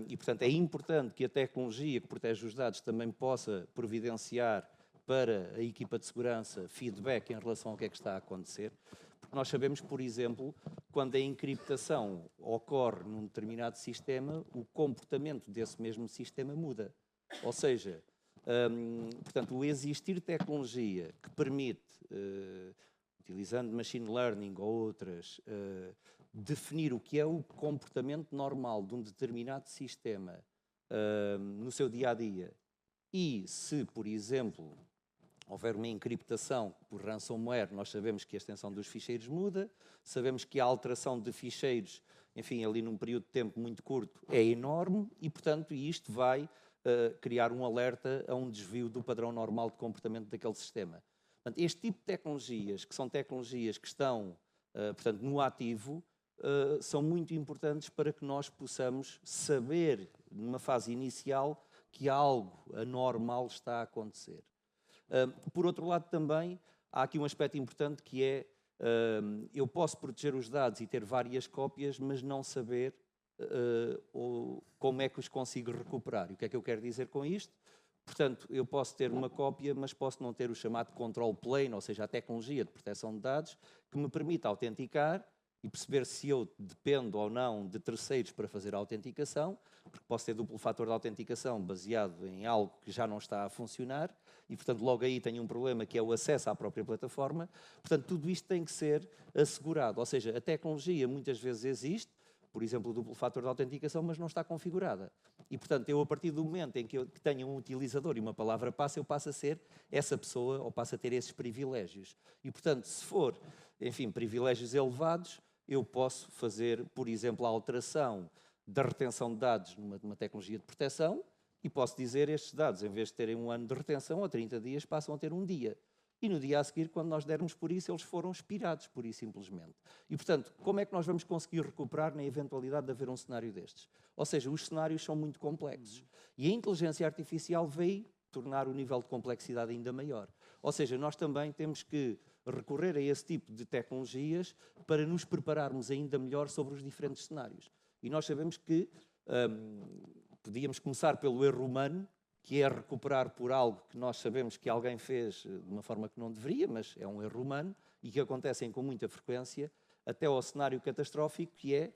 E, portanto, é importante que a tecnologia que protege os dados também possa providenciar para a equipa de segurança feedback em relação ao que é que está a acontecer. Porque nós sabemos, por exemplo, quando a encriptação ocorre num determinado sistema, o comportamento desse mesmo sistema muda. Ou seja, portanto, o existir tecnologia que permite, utilizando machine learning ou outras, definir o que é o comportamento normal de um determinado sistema no seu dia-a-dia e se, por exemplo, houver uma encriptação por ransomware, nós sabemos que a extensão dos ficheiros muda, sabemos que a alteração de ficheiros, enfim, ali num período de tempo muito curto, é enorme e, portanto, isto vai criar um alerta a um desvio do padrão normal de comportamento daquele sistema. Portanto, este tipo de tecnologias, que são tecnologias que estão, portanto, no ativo, são muito importantes para que nós possamos saber, numa fase inicial, que algo anormal está a acontecer. Por outro lado, também, há aqui um aspecto importante que é eu posso proteger os dados e ter várias cópias, mas não saber como é que os consigo recuperar. E o que é que eu quero dizer com isto? Portanto, eu posso ter uma cópia, mas posso não ter o chamado control plane, ou seja, a tecnologia de proteção de dados, que me permite autenticar e perceber se eu dependo ou não de terceiros para fazer a autenticação, porque posso ter duplo fator de autenticação baseado em algo que já não está a funcionar e, portanto, logo aí tenho um problema que é o acesso à própria plataforma. Portanto, tudo isto tem que ser assegurado. Ou seja, a tecnologia muitas vezes existe, por exemplo, o duplo fator de autenticação, mas não está configurada. E, portanto, eu, a partir do momento em que eu tenho um utilizador e uma palavra passe, eu passo a ser essa pessoa ou passo a ter esses privilégios. E, portanto, se for, enfim, privilégios elevados, eu posso fazer, por exemplo, a alteração da retenção de dados numa tecnologia de proteção e posso dizer estes dados, em vez de terem 1 ano de retenção, a 30 dias passam a ter 1 dia. E no dia a seguir, quando nós dermos por isso, eles foram expirados, pura e simplesmente. E, portanto, como é que nós vamos conseguir recuperar na eventualidade de haver um cenário destes? Ou seja, os cenários são muito complexos. E a inteligência artificial veio tornar o nível de complexidade ainda maior. Ou seja, nós também temos que recorrer a esse tipo de tecnologias para nos prepararmos ainda melhor sobre os diferentes cenários. E nós sabemos que podíamos começar pelo erro humano, que é recuperar por algo que nós sabemos que alguém fez de uma forma que não deveria, mas é um erro humano e que acontecem com muita frequência, até ao cenário catastrófico, que é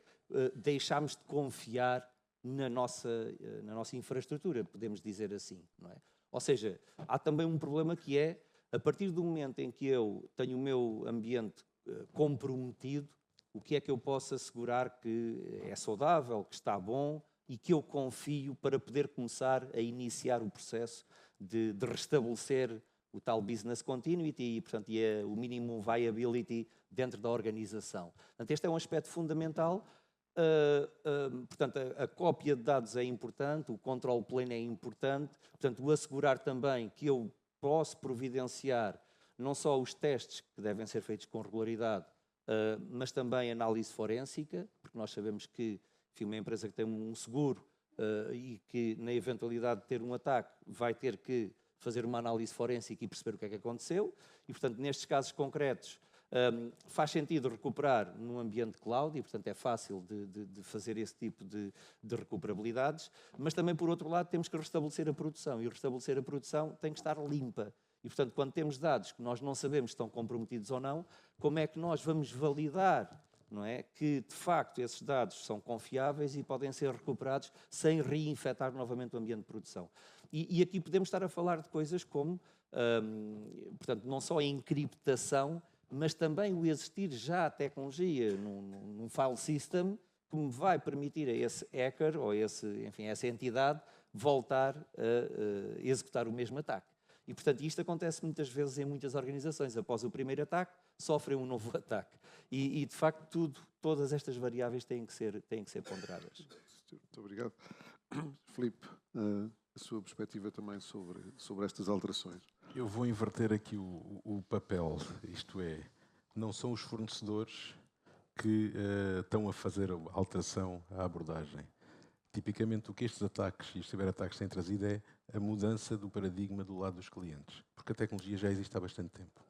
deixarmos de confiar na nossa infraestrutura, podemos dizer assim, não é? Ou seja, há também um problema que é, a partir do momento em que eu tenho o meu ambiente comprometido, o que é que eu posso assegurar que é saudável, que está bom e que eu confio para poder começar a iniciar o processo de restabelecer o tal business continuity e, portanto, o minimum viability dentro da organização. Portanto, este é um aspecto fundamental. Portanto, a cópia de dados é importante, o control plane é importante, portanto, o assegurar também que eu posso providenciar não só os testes que devem ser feitos com regularidade, mas também análise forénsica, porque nós sabemos que, enfim, uma empresa que tem um seguro e que, na eventualidade de ter um ataque, vai ter que fazer uma análise forénsica e perceber o que é que aconteceu. E, portanto, nestes casos concretos, faz sentido recuperar num ambiente cloud e, portanto, é fácil de fazer esse tipo de recuperabilidades, mas também, por outro lado, temos que restabelecer a produção e restabelecer a produção tem que estar limpa. E, portanto, quando temos dados que nós não sabemos se estão comprometidos ou não, como é que nós vamos validar, não é, que, de facto, esses dados são confiáveis e podem ser recuperados sem reinfectar novamente o ambiente de produção? E aqui podemos estar a falar de coisas como, portanto, não só a encriptação, mas também o existir já a tecnologia num file system que me vai permitir a esse hacker ou essa entidade voltar a executar o mesmo ataque. E, portanto, isto acontece muitas vezes em muitas organizações. Após o primeiro ataque, sofrem um novo ataque. E de facto, todas estas variáveis têm que ser ponderadas. Muito obrigado. Filipe, a sua perspectiva também sobre estas alterações. Eu vou inverter aqui o papel, isto é, não são os fornecedores que estão a fazer a alteração à abordagem. Tipicamente, o que estes ataques e os ciberataques têm trazido é a mudança do paradigma do lado dos clientes, porque a tecnologia já existe há bastante tempo.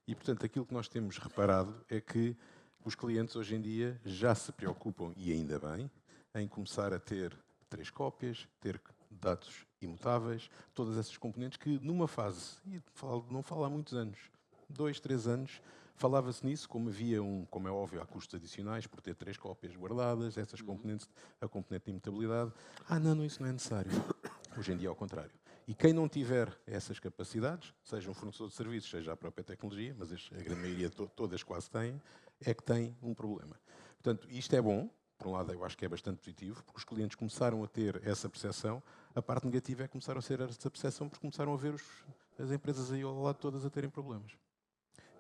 E, portanto, aquilo que nós temos reparado é que os clientes hoje em dia já se preocupam, e ainda bem, em começar a ter 3 cópias, ter dados imutáveis, todas essas componentes que numa fase, e não falo há muitos anos, 2, 3 anos, falava-se nisso, como havia como é óbvio, há custos adicionais por ter 3 cópias guardadas, essas componentes, a componente de imutabilidade. Não, isso não é necessário. Hoje em dia é ao contrário. E quem não tiver essas capacidades, seja um fornecedor de serviços, seja a própria tecnologia, mas a grande maioria, todas quase têm, é que tem um problema. Portanto, isto é bom. Por um lado, eu acho que é bastante positivo, porque os clientes começaram a ter essa percepção. A parte negativa é que começaram a ter essa percepção porque começaram a ver as empresas aí ao lado todas a terem problemas.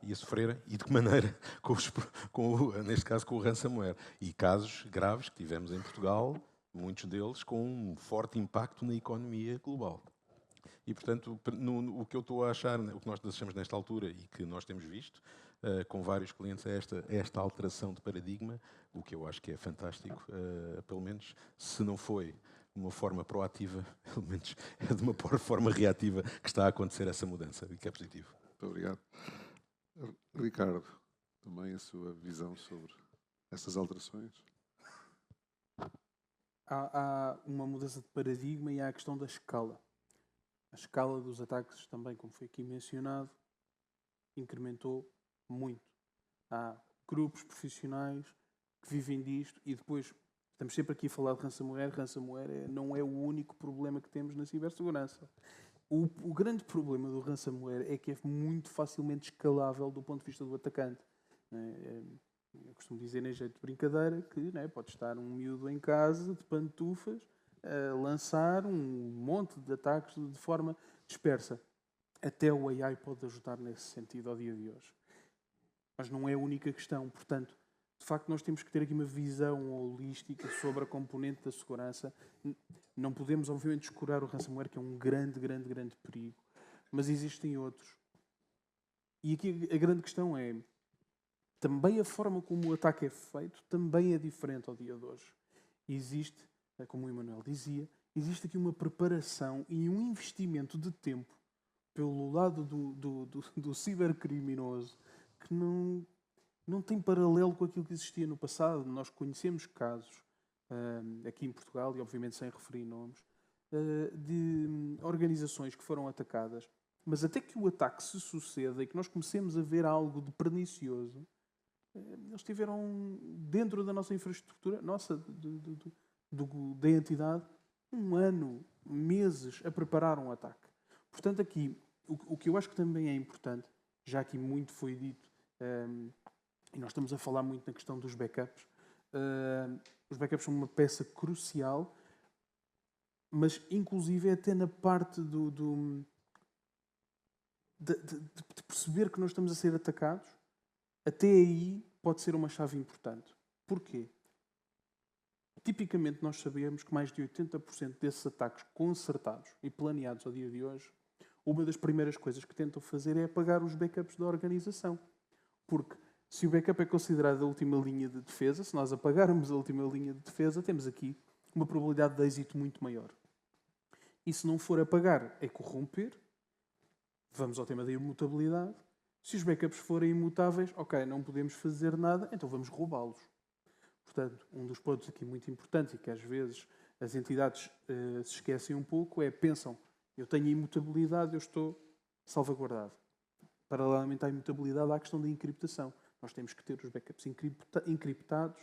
E a sofrerem, e de que maneira? Neste caso, com o ransomware. E casos graves que tivemos em Portugal, muitos deles com um forte impacto na economia global. E, portanto, o que eu estou a achar, o que nós achamos nesta altura e que nós temos visto com vários clientes é esta alteração de paradigma, o que eu acho que é fantástico, pelo menos, se não foi de uma forma proativa, pelo menos é de uma forma reativa que está a acontecer essa mudança, e que é positivo. Muito obrigado. Ricardo, também a sua visão sobre essas alterações? Há uma mudança de paradigma e há a questão da escala. A escala dos ataques também, como foi aqui mencionado, incrementou muito. Há grupos profissionais que vivem disto e depois estamos sempre aqui a falar de ransomware. Ransomware não é o único problema que temos na cibersegurança. O grande problema do ransomware é que é muito facilmente escalável do ponto de vista do atacante. Eu costumo dizer, em jeito de brincadeira, que pode estar um miúdo em casa de pantufas a lançar um monte de ataques de forma dispersa. Até o AI pode ajudar nesse sentido ao dia de hoje. Mas não é a única questão. Portanto, de facto, nós temos que ter aqui uma visão holística sobre a componente da segurança. Não podemos, obviamente, descurar o ransomware, que é um grande perigo. Mas existem outros. E aqui a grande questão é, também a forma como o ataque é feito também é diferente ao dia de hoje. Existe, como o Emanuel dizia, existe aqui uma preparação e um investimento de tempo pelo lado do cibercriminoso que não tem paralelo com aquilo que existia no passado. Nós conhecemos casos aqui em Portugal, e obviamente sem referir nomes, de organizações que foram atacadas, mas até que o ataque se suceda e que nós comecemos a ver algo de pernicioso, eles estiveram dentro da nossa infraestrutura, da entidade, 1 ano, meses a preparar um ataque. Portanto, aqui, o que eu acho que também é importante, já que muito foi dito, e nós estamos a falar muito na questão dos backups, os backups são uma peça crucial, mas inclusive até na parte de perceber que nós estamos a ser atacados, até aí pode ser uma chave importante. Porquê? Tipicamente nós sabemos que mais de 80% desses ataques concertados e planeados ao dia de hoje, uma das primeiras coisas que tentam fazer é apagar os backups da organização. Porque se o backup é considerado a última linha de defesa, se nós apagarmos a última linha de defesa, temos aqui uma probabilidade de êxito muito maior. E se não for apagar, é corromper. Vamos ao tema da imutabilidade. Se os backups forem imutáveis, ok, não podemos fazer nada, então vamos roubá-los. Portanto, um dos pontos aqui muito importantes e que às vezes as entidades se esquecem um pouco é, pensam, eu tenho imutabilidade, eu estou salvaguardado. Paralelamente à imutabilidade, há a questão da encriptação. Nós temos que ter os backups encriptados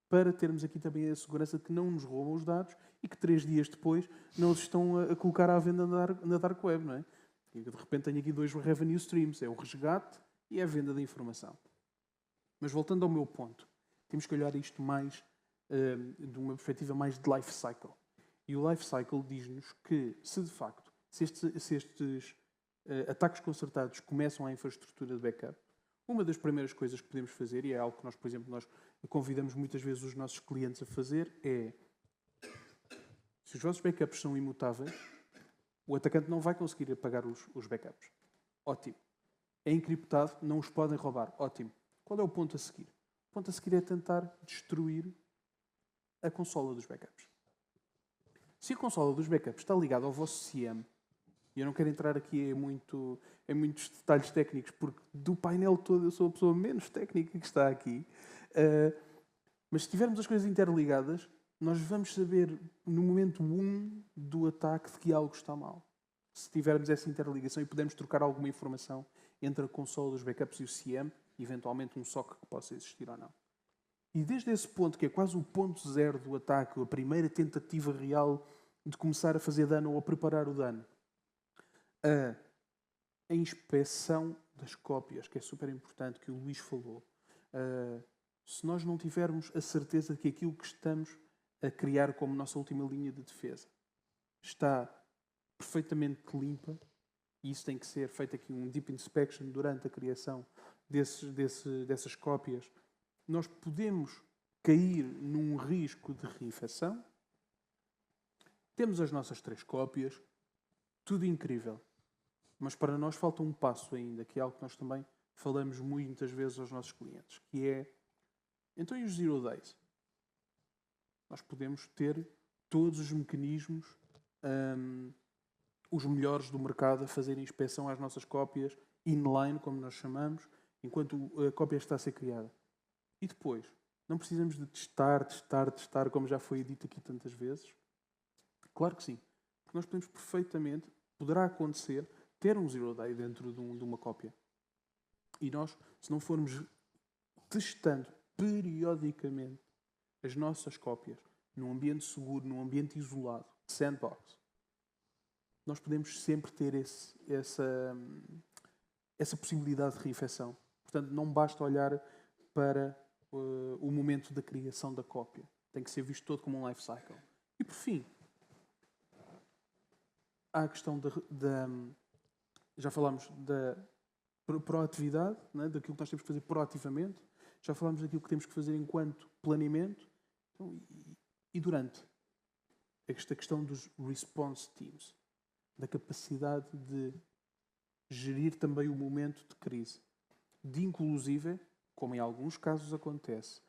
para termos aqui também a segurança de que não nos roubam os dados e que 3 dias depois não os estão a colocar à venda na Dark Web, não é? E de repente tenho aqui 2 revenue streams, é o resgate e é a venda da informação. Mas voltando ao meu ponto, temos que olhar isto mais de uma perspectiva mais de life cycle. E o life cycle diz-nos que, se de facto, se estes ataques concertados começam à infraestrutura de backup, uma das primeiras coisas que podemos fazer, e é algo que nós, por exemplo, nós convidamos muitas vezes os nossos clientes a fazer, é, se os vossos backups são imutáveis, o atacante não vai conseguir apagar os backups. Ótimo. É encriptado, não os podem roubar. Ótimo. Qual é o ponto a seguir? O ponto a seguir é tentar destruir a consola dos backups. Se a consola dos backups está ligada ao vosso CM, e eu não quero entrar aqui em muitos detalhes técnicos, porque do painel todo eu sou a pessoa menos técnica que está aqui, mas se tivermos as coisas interligadas, nós vamos saber no momento 1 do ataque de que algo está mal. Se tivermos essa interligação e pudermos trocar alguma informação entre a consola dos backups e o CM, eventualmente um SOC que possa existir ou não. E desde esse ponto, que é quase o ponto zero do ataque, a primeira tentativa real de começar a fazer dano ou a preparar o dano, a inspeção das cópias, que é super importante, que o Luís falou. Se nós não tivermos a certeza de que aquilo que estamos a criar como nossa última linha de defesa está perfeitamente limpa, e isso tem que ser feito aqui um deep inspection durante a criação dessas cópias, nós podemos cair num risco de reinfecção. Temos as nossas 3 cópias, tudo incrível. Mas para nós falta um passo ainda, que é algo que nós também falamos muitas vezes aos nossos clientes, que é, então e os Zero Days? Nós podemos ter todos os mecanismos, os melhores do mercado, a fazer inspeção às nossas cópias, inline, como nós chamamos, enquanto a cópia está a ser criada. E depois, não precisamos de testar, como já foi dito aqui tantas vezes? Claro que sim. Porque nós podemos perfeitamente, poderá acontecer, ter um Zero Day dentro de uma cópia. E nós, se não formos testando periodicamente as nossas cópias num ambiente seguro, num ambiente isolado, sandbox, nós podemos sempre ter essa possibilidade de reinfecção. Portanto, não basta olhar para o momento da criação da cópia. Tem que ser visto todo como um life cycle. E por fim, há a questão já falámos da proatividade, né, daquilo que nós temos que fazer proativamente. Já falámos daquilo que temos que fazer enquanto planeamento. Então, e durante esta questão dos response teams, da capacidade de gerir também o momento de crise, de inclusive, como em alguns casos acontece,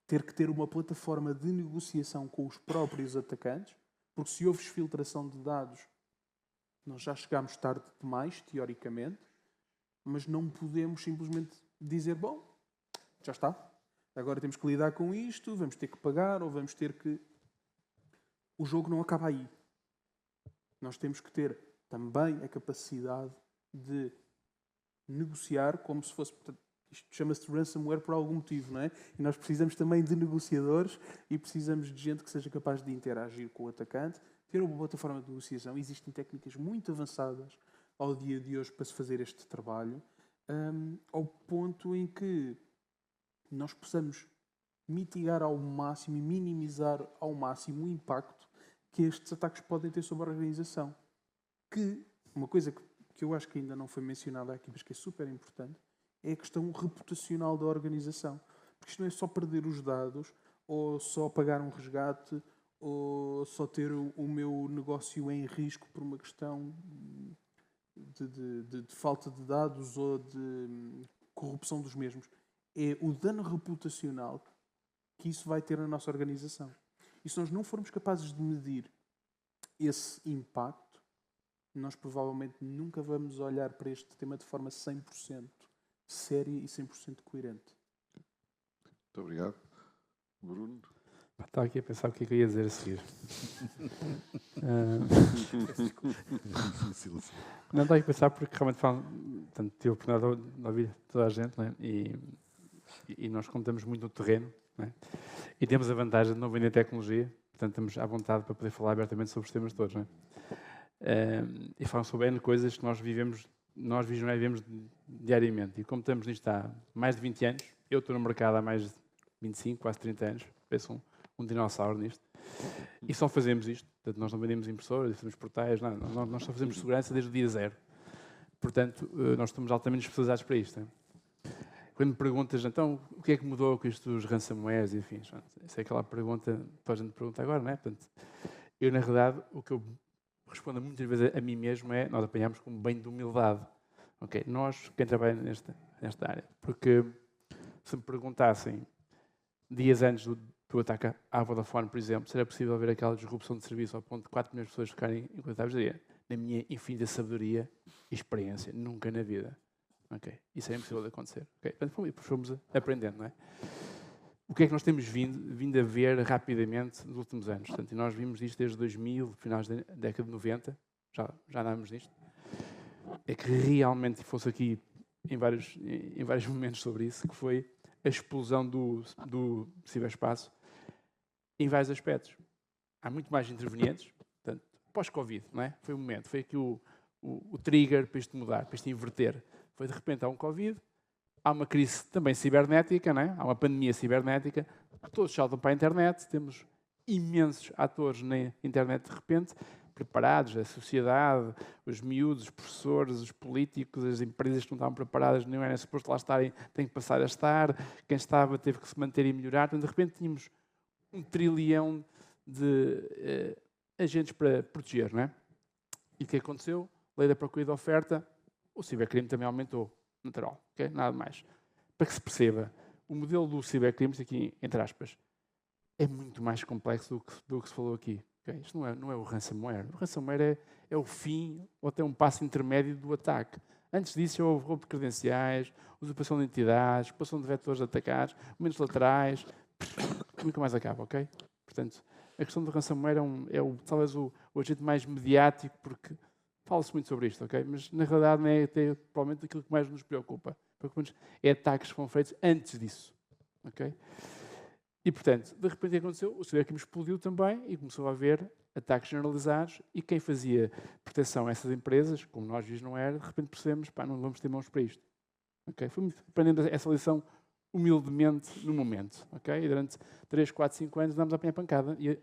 ter que ter uma plataforma de negociação com os próprios atacantes, porque se houve exfiltração de dados, nós já chegámos tarde demais, teoricamente, mas não podemos simplesmente dizer, bom, já está, agora temos que lidar com isto, vamos ter que pagar ou vamos ter que... O jogo não acaba aí. Nós temos que ter também a capacidade de negociar como se fosse... Portanto, isto chama-se de ransomware por algum motivo, não é? E nós precisamos também de negociadores e precisamos de gente que seja capaz de interagir com o atacante, ter uma plataforma de negociação. Existem técnicas muito avançadas ao dia de hoje para se fazer este trabalho, ao ponto em que nós possamos mitigar ao máximo e minimizar ao máximo o impacto que estes ataques podem ter sobre a organização. Que, uma coisa que eu acho que ainda não foi mencionada aqui, mas que é super importante, é a questão reputacional da organização. Porque isto não é só perder os dados, ou só pagar um resgate, ou só ter o meu negócio em risco por uma questão de falta de dados ou de corrupção dos mesmos. É o dano reputacional que isso vai ter na nossa organização. E se nós não formos capazes de medir esse impacto, nós provavelmente nunca vamos olhar para este tema de forma 100% séria e 100% coerente. Muito obrigado. Bruno? Estava aqui a pensar o que é que eu ia dizer a seguir. Não, estava aqui a pensar porque realmente portanto, tive a oportunidade de ouvir toda a gente, não é? E nós contamos muito no terreno, não é? E temos a vantagem de não vender tecnologia, portanto estamos à vontade para poder falar abertamente sobre os temas todos, não é? E falam sobre N coisas que nós visionários vivemos diariamente. E como estamos nisto há mais de 20 anos, eu estou no mercado há mais de 25, quase 30 anos, penso um dinossauro nisto, e só fazemos isto. Portanto, nós não vendemos impressoras, fazemos portais, nada. Nós só fazemos segurança desde o dia zero. Portanto, nós estamos altamente especializados para isto. Hein? Quando me perguntas, então, o que é que mudou com isto dos ransomwares e afins? Essa é aquela pergunta que toda a gente pergunta agora, não é? Portanto, eu, na realidade, o que eu respondo muitas vezes a mim mesmo é, nós apanhamos como bem de humildade. Okay? Nós, quem trabalha nesta área. Porque se me perguntassem, dias antes do ataque à Vodafone, por exemplo, se era possível haver aquela disrupção de serviço ao ponto de 4 milhões de pessoas ficarem inconectadas, na minha infinita sabedoria e experiência, nunca na vida. Okay? Isso é impossível de acontecer. Okay? Portanto, fomos aprendendo, não é? O que é que nós temos vindo a ver rapidamente nos últimos anos? Portanto, nós vimos isto desde 2000, finais da década de 90, já andávamos nisto. É que realmente fosse aqui em vários momentos sobre isso, que foi a explosão do ciberespaço em vários aspectos. Há muito mais intervenientes, portanto, pós-Covid, não é? Foi o momento, foi aqui o trigger para isto mudar, para isto inverter. Foi de repente há um Covid, há uma crise também cibernética, não é? Há uma pandemia cibernética, todos saltam para a internet, temos imensos atores na internet de repente, preparados, a sociedade, os miúdos, os professores, os políticos, as empresas que não estavam preparadas, nem eram suposto lá estarem, têm que passar a estar, quem estava teve que se manter e melhorar, então de repente tínhamos 1 trilhão de agentes para proteger, não é? E o que aconteceu? Lei da procura e da oferta, o cibercrime também aumentou, natural, okay? Nada mais. Para que se perceba, o modelo do cibercrime, aqui entre aspas, é muito mais complexo do que se falou aqui. Okay? Isto não é o ransomware. O ransomware é o fim ou até um passo intermédio do ataque. Antes disso, houve roubo de credenciais, usurpação de identidades, ocupação de vetores atacados, momentos laterais, nunca mais acaba, ok? Portanto, a questão do ransomware talvez o agente mais mediático, porque fala-se muito sobre isto, ok? Mas, na realidade, não é até, provavelmente aquilo que mais nos preocupa. Porque é ataques que foram feitos antes disso, ok? E, portanto, de repente o que aconteceu? O cibercrime explodiu também e começou a haver ataques generalizados e quem fazia proteção a essas empresas, como nós vimos não era, de repente percebemos, não vamos ter mãos para isto. Okay? Fomos aprendendo essa lição humildemente no momento. Okay? E durante 3, 4, 5 anos andámos a apanhar pancada e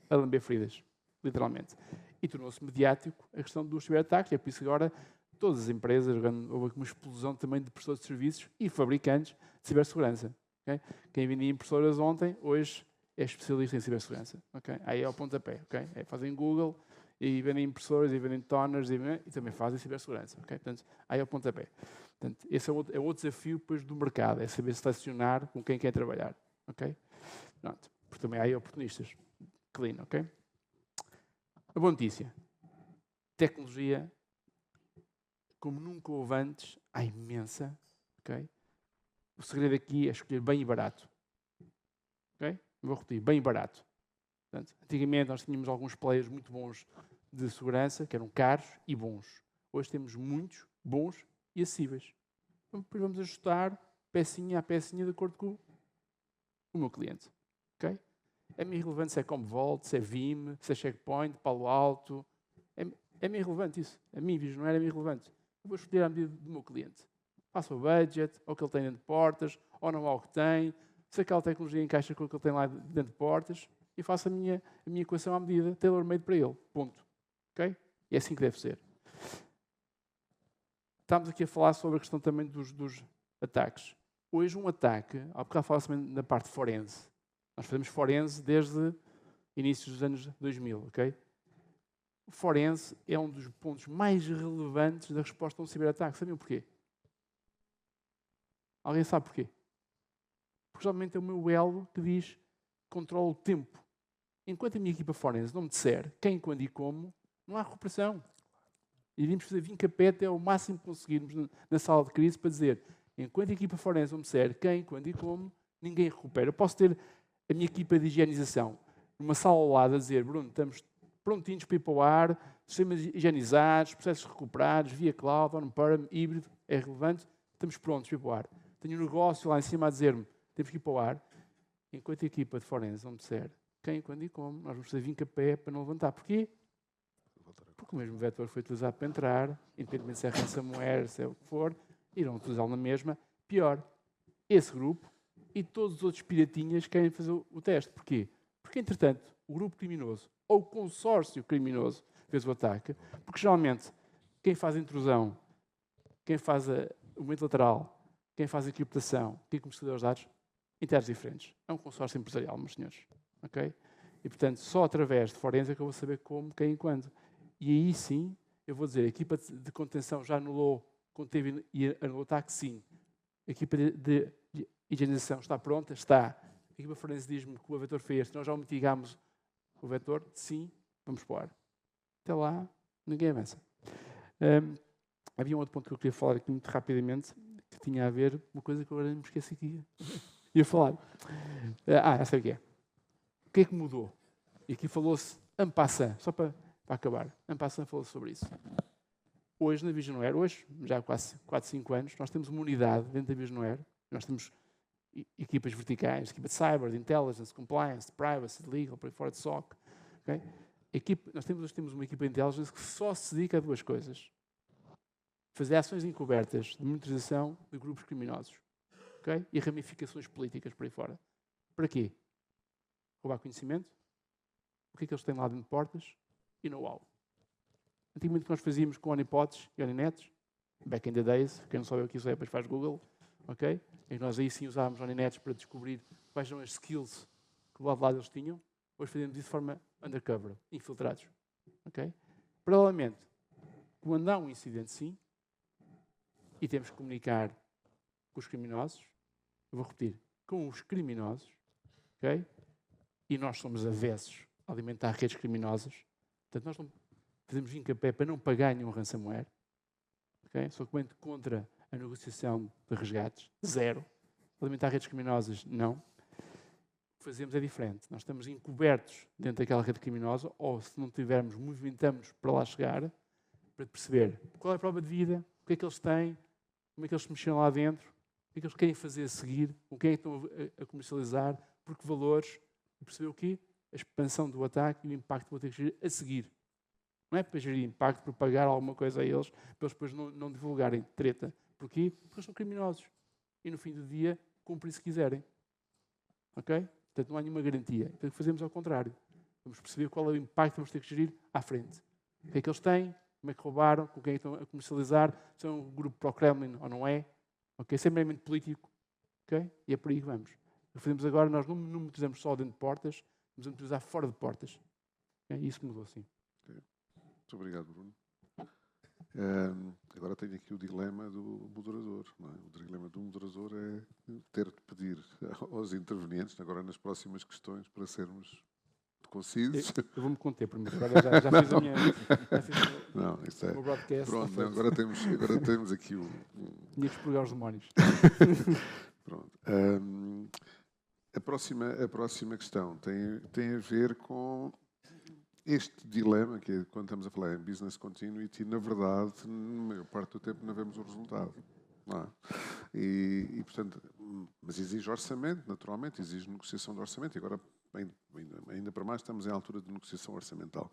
a lamber feridas, literalmente. E tornou-se mediático a questão dos ciberataques, e é por isso que agora todas as empresas, houve uma explosão também de prestadores de serviços e fabricantes de cibersegurança. Okay? Quem vendia impressoras ontem, hoje é especialista em cibersegurança. Okay? Aí é ao pontapé. Okay? Fazem Google e vendem impressoras e vendem toners e também fazem cibersegurança. Okay? Portanto, aí é ao pontapé. Portanto, esse é outro desafio depois, do mercado, é saber selecionar com quem quer trabalhar. Okay? Pronto. Porque também há aí oportunistas. Clean, ok? A boa notícia. Tecnologia, como nunca houve antes, há imensa. Okay? O segredo aqui é escolher bem e barato. Okay? Vou repetir, bem e barato. Portanto, antigamente nós tínhamos alguns players muito bons de segurança que eram caros e bons. Hoje temos muitos bons e acessíveis. Depois vamos ajustar pecinha a pecinha de acordo com o meu cliente. Okay? É-me irrelevante se é Commvault, se é Veeam, se é Checkpoint, Palo Alto. É-me irrelevante isso. A mim, não era irrelevante. Eu vou escolher à medida do meu cliente. Faço o budget, ou o que ele tem dentro de portas, ou não há o que tem, se aquela tecnologia encaixa com o que ele tem lá dentro de portas, e faço a minha equação à medida, tailor-made para ele. Ponto. Okay? E é assim que deve ser. Estamos aqui a falar sobre a questão também dos ataques. Hoje um ataque, há bocado fala-se também na parte forense. Nós fazemos forense desde inícios dos anos 2000, ok? O forense é um dos pontos mais relevantes da resposta a um ciberataque. Sabiam porquê? Alguém sabe porquê? Porque geralmente é o meu elo que diz controla o tempo. Enquanto a minha equipa forense não me disser quem, quando e como, não há recuperação. E devíamos fazer vincapé até ao máximo que conseguirmos na sala de crise para dizer, enquanto a equipa forense não me disser quem, quando e como, ninguém recupera. Eu posso ter a minha equipa de higienização numa sala ao lado a dizer, Bruno, estamos prontinhos para ir para o ar, sistemas higienizados, processos recuperados, via cloud, on-prem, híbrido, é relevante, estamos prontos para ir para o ar. Tenho um negócio lá em cima a dizer-me, temos que ir para o ar. Enquanto a equipa de forense não me disser quem, quando e como, nós vamos fazer vincapé para não levantar. Porquê? Porque o mesmo vetor foi utilizado para entrar, independentemente se é ransomware, se é o que for, irão utilizá-lo na mesma. Pior, esse grupo e todos os outros piratinhas querem fazer o teste. Porquê? Porque, entretanto, o grupo criminoso ou o consórcio criminoso fez o ataque, porque geralmente quem faz a intrusão, quem faz o movimento lateral, quem faz a encriptação, quem comercializa os dados, entidades diferentes. É um consórcio empresarial, meus senhores. Okay? E, portanto, só através de forense é que eu vou saber como, quem e quando. E aí sim, eu vou dizer, a equipa de contenção já anulou, conteve e anulou o ataque, sim. A equipa de higienização está pronta? Está. A equipa forense diz-me que o vetor foi este, nós já mitigámos o vetor? Sim, vamos para o ar. Até lá, ninguém avança. Havia um outro ponto que eu queria falar aqui muito rapidamente, que tinha a ver com uma coisa que eu agora me esqueci que ia falar. Já sei o que é. O que é que mudou? E aqui falou-se en passant, só para acabar. En passant falou sobre isso. Hoje, na VisionWare, já há quase 4, 5 anos, nós temos uma unidade dentro da VisionWare. Nós temos equipas verticais, equipa de cyber, de intelligence, compliance, de privacy, de legal, para fora de SOC. Okay? Nós temos uma equipa de intelligence que só se dedica a 2 coisas. Fazer ações encobertas de monitorização de grupos criminosos. Okay? E ramificações políticas por aí fora. Para quê? Roubar conhecimento. O que é que eles têm lá dentro de portas? E know-how. Antigamente nós fazíamos com honeypots e honeynets, back in the days, quem não sabe o que isso é, depois faz Google, ok? E nós aí sim usávamos honeynets para descobrir quais são as skills que do lado de lá eles tinham. Hoje fazemos isso de forma undercover, infiltrados, ok? Paralelamente, quando há um incidente sim, e temos que comunicar com os criminosos, eu vou repetir, com os criminosos, ok? E nós somos avessos a alimentar redes criminosas, portanto nós não fazemos vincapé para não pagar nenhum ransomware. Okay? Sou documente contra a negociação de resgates, 0. Alimentar redes criminosas, não. O que fazemos é diferente. Nós estamos encobertos dentro daquela rede criminosa, ou se não tivermos, movimentamos para lá chegar, para perceber qual é a prova de vida, o que é que eles têm, como é que eles se mexeram lá dentro, o que é que eles querem fazer a seguir, com quem é que estão a comercializar, por que valores, e perceber o quê? A expansão do ataque e o impacto que vou ter que gerir a seguir. Não é para gerir impacto, para pagar alguma coisa a eles, para eles depois não divulgarem treta. Porquê? Porque eles são criminosos. E no fim do dia, cumprem se quiserem. Ok? Portanto, não há nenhuma garantia. Então, o que fazemos ao contrário. Vamos perceber qual é o impacto que vamos ter que gerir à frente. O que é que eles têm? Como é que roubaram? Com quem estão a comercializar? Se é um grupo pró-Kremlin ou não é? Ok? Se é meramente político. Ok? E é por aí que vamos. O que fazemos agora, nós não monitorizamos só dentro de portas, vamos monitorizar fora de portas. Okay? E isso mudou, sim. Muito obrigado, Bruno. Agora tenho aqui o dilema do moderador. Não é? O dilema do moderador é ter de pedir aos intervenientes, agora nas próximas questões, para sermos concisos. Eu vou-me conter primeiro. Agora já fiz a minha. Não, isso é. O broadcast. Pronto, não, agora temos aqui o. Tinha que expurgar os demónios. Pronto. A próxima questão tem a ver com este dilema, que é, quando estamos a falar em business continuity, na verdade, na maior parte do tempo não vemos o resultado. Não é? Portanto, mas exige orçamento, naturalmente, exige negociação de orçamento. E agora, ainda para mais, estamos em altura de negociação orçamental.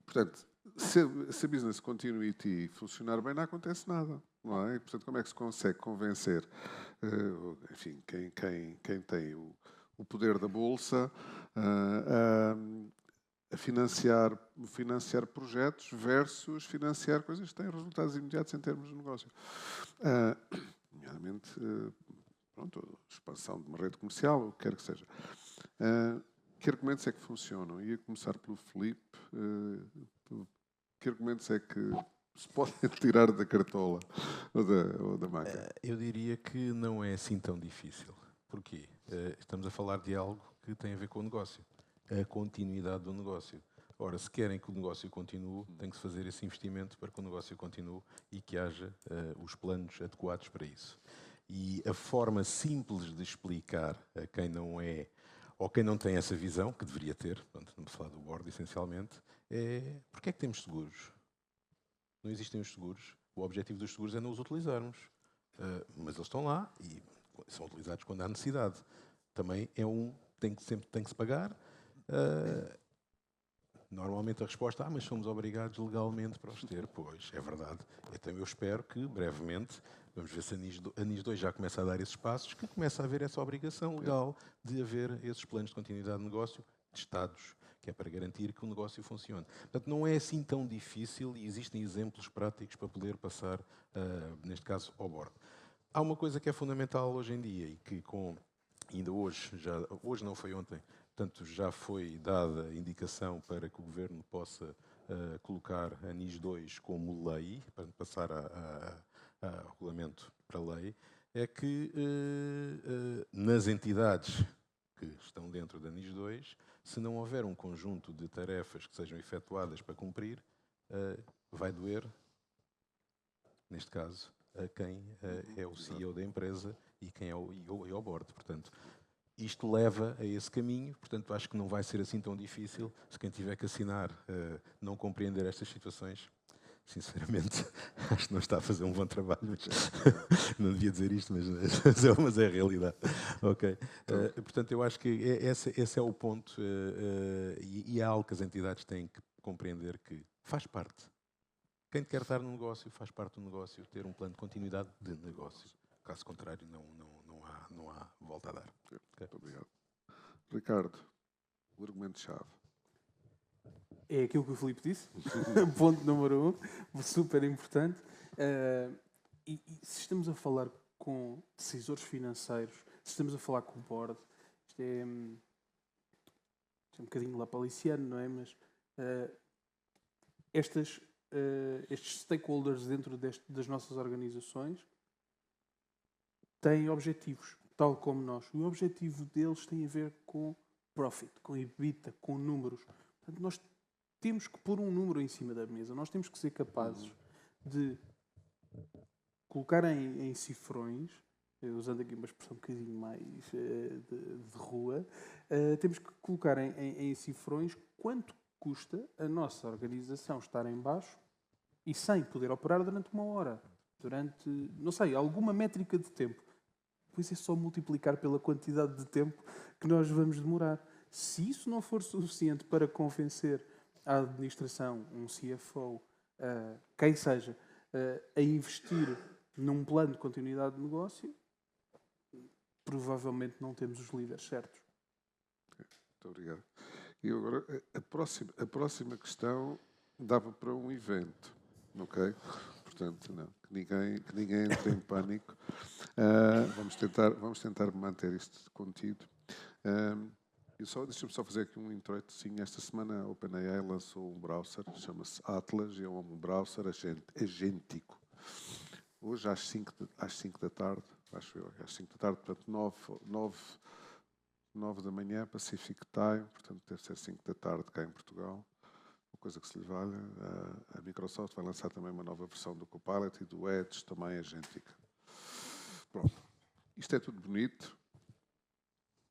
Portanto, se a business continuity funcionar bem, não acontece nada. Não é? E, portanto, como é que se consegue convencer, enfim, quem tem o poder da bolsa a financiar projetos versus financiar coisas que têm resultados imediatos em termos de negócio. Nomeadamente, pronto, expansão de uma rede comercial, o que quer que seja. Que argumentos é que funcionam? Ia começar pelo Filipe. Que argumentos é que se podem tirar da cartola ou da máquina? Eu diria que não é assim tão difícil. Porquê? Estamos a falar de algo que tem a ver com o negócio. A continuidade do negócio. Ora, se querem que o negócio continue, tem que se fazer esse investimento para que o negócio continue e que haja os planos adequados para isso. E a forma simples de explicar a quem não é, ou quem não tem essa visão, que deveria ter, portanto, estamos a falar do board essencialmente, é porque é que temos seguros? Não existem os seguros. O objetivo dos seguros é não os utilizarmos. Mas eles estão lá e são utilizados quando há necessidade. Também tem que se pagar. Normalmente a resposta mas somos obrigados legalmente para os ter. Pois, é verdade. Então eu espero que brevemente, vamos ver se a NIS 2 já começa a dar esses passos, que começa a haver essa obrigação legal de haver esses planos de continuidade de negócio testados, que é para garantir que o negócio funcione. Portanto, não é assim tão difícil e existem exemplos práticos para poder passar, neste caso, ao board. Há uma coisa que é fundamental hoje em dia e que ainda hoje não foi ontem, portanto já foi dada a indicação para que o Governo possa colocar a NIS 2 como lei, para passar a regulamento para lei, é que nas entidades que estão dentro da NIS 2, se não houver um conjunto de tarefas que sejam efetuadas para cumprir, vai doer, neste caso, a quem é o CEO da empresa e quem é o board. Portanto, isto leva a esse caminho, portanto, acho que não vai ser assim tão difícil. Se quem tiver que assinar não compreender estas situações, sinceramente, acho que não está a fazer um bom trabalho. Mas não devia dizer isto, mas é a realidade. Ok. Portanto, eu acho que esse é o ponto e é algo que as entidades têm que compreender que faz parte. Quem quer estar no negócio faz parte do negócio, ter um plano de continuidade de negócio. Caso contrário, não há volta a dar. Okay. Muito obrigado. Ricardo, o argumento-chave. É aquilo que o Filipe disse. Ponto número 1, super importante. E se estamos a falar com decisores financeiros, se estamos a falar com o board, isto é um bocadinho lapaliciano, não é? Mas estes stakeholders dentro das nossas organizações têm objetivos, tal como nós. E o objetivo deles tem a ver com profit, com EBITDA, com números. Portanto, nós temos que pôr um número em cima da mesa. Nós temos que ser capazes de colocar em cifrões, usando aqui uma expressão um bocadinho mais de rua, temos que colocar em cifrões quanto custa a nossa organização estar em baixo e sem poder operar durante 1 hora. Durante, não sei, alguma métrica de tempo. Pois é só multiplicar pela quantidade de tempo que nós vamos demorar. Se isso não for suficiente para convencer a administração, um CFO, quem seja, a investir num plano de continuidade de negócio, provavelmente não temos os líderes certos. Muito obrigado. E agora, a próxima questão dava para um evento, ok? Portanto, não, que ninguém entre em pânico. Vamos tentar manter isto contido. Deixa-me só fazer aqui um introito. Sim, esta semana a OpenAI lançou um browser, chama-se Atlas, e é um browser agêntico. Hoje às 5 da tarde, acho eu, às 5 da tarde, portanto 9 da manhã, Pacific Time, portanto deve ser 5 da tarde cá em Portugal. Uma coisa que se lhe valha. A Microsoft vai lançar também uma nova versão do Copilot e do Edge, também agêntica. Pronto. Isto é tudo bonito.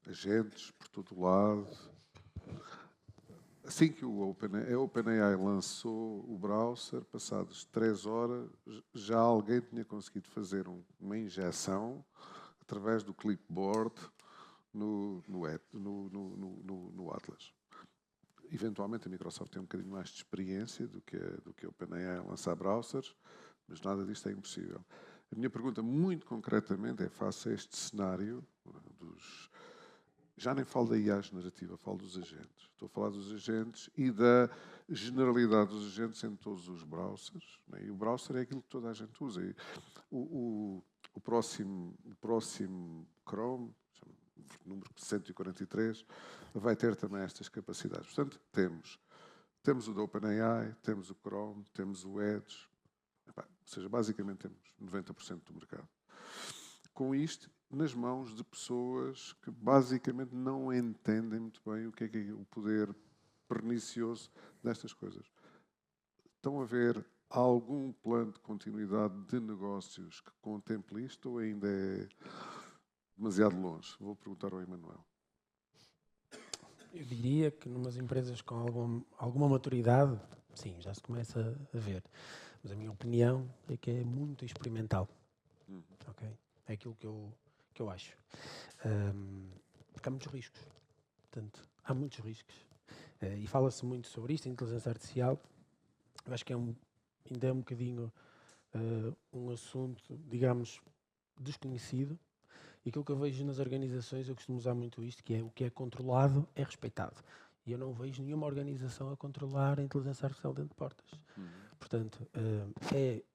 Agentes por todo lado. assim que a OpenAI lançou o browser, passados 3 horas, já alguém tinha conseguido fazer uma injeção através do clipboard no Atlas. Eventualmente a Microsoft tem um bocadinho mais de experiência do que a OpenAI a lançar browsers, mas nada disto é impossível. A minha pergunta, muito concretamente, é face a este cenário dos... Já nem falo da IA generativa, falo dos agentes. Estou a falar dos agentes e da generalidade dos agentes em todos os browsers. Né? E o browser é aquilo que toda a gente usa. E o próximo Chrome, número 143, vai ter também estas capacidades. Portanto, temos o da OpenAI, temos o Chrome, temos o Edge. Ou seja, basicamente temos 90% do mercado. Com isto, nas mãos de pessoas que basicamente não entendem muito bem o que é o poder pernicioso destas coisas. Estão a ver algum plano de continuidade de negócios que contemple isto ou ainda é demasiado longe? Vou perguntar ao Emanuel. Eu diria que numas empresas com alguma maturidade, sim, já se começa a ver. Mas a minha opinião é que é muito experimental. Okay? É aquilo que eu acho. Porque há muitos riscos. Portanto, há muitos riscos. E fala-se muito sobre isto, a inteligência artificial. Eu acho que ainda é um bocadinho um assunto, digamos, desconhecido. E aquilo que eu vejo nas organizações, eu costumo usar muito isto, que é o que é controlado é respeitado. E eu não vejo nenhuma organização a controlar a inteligência artificial dentro de portas. Portanto,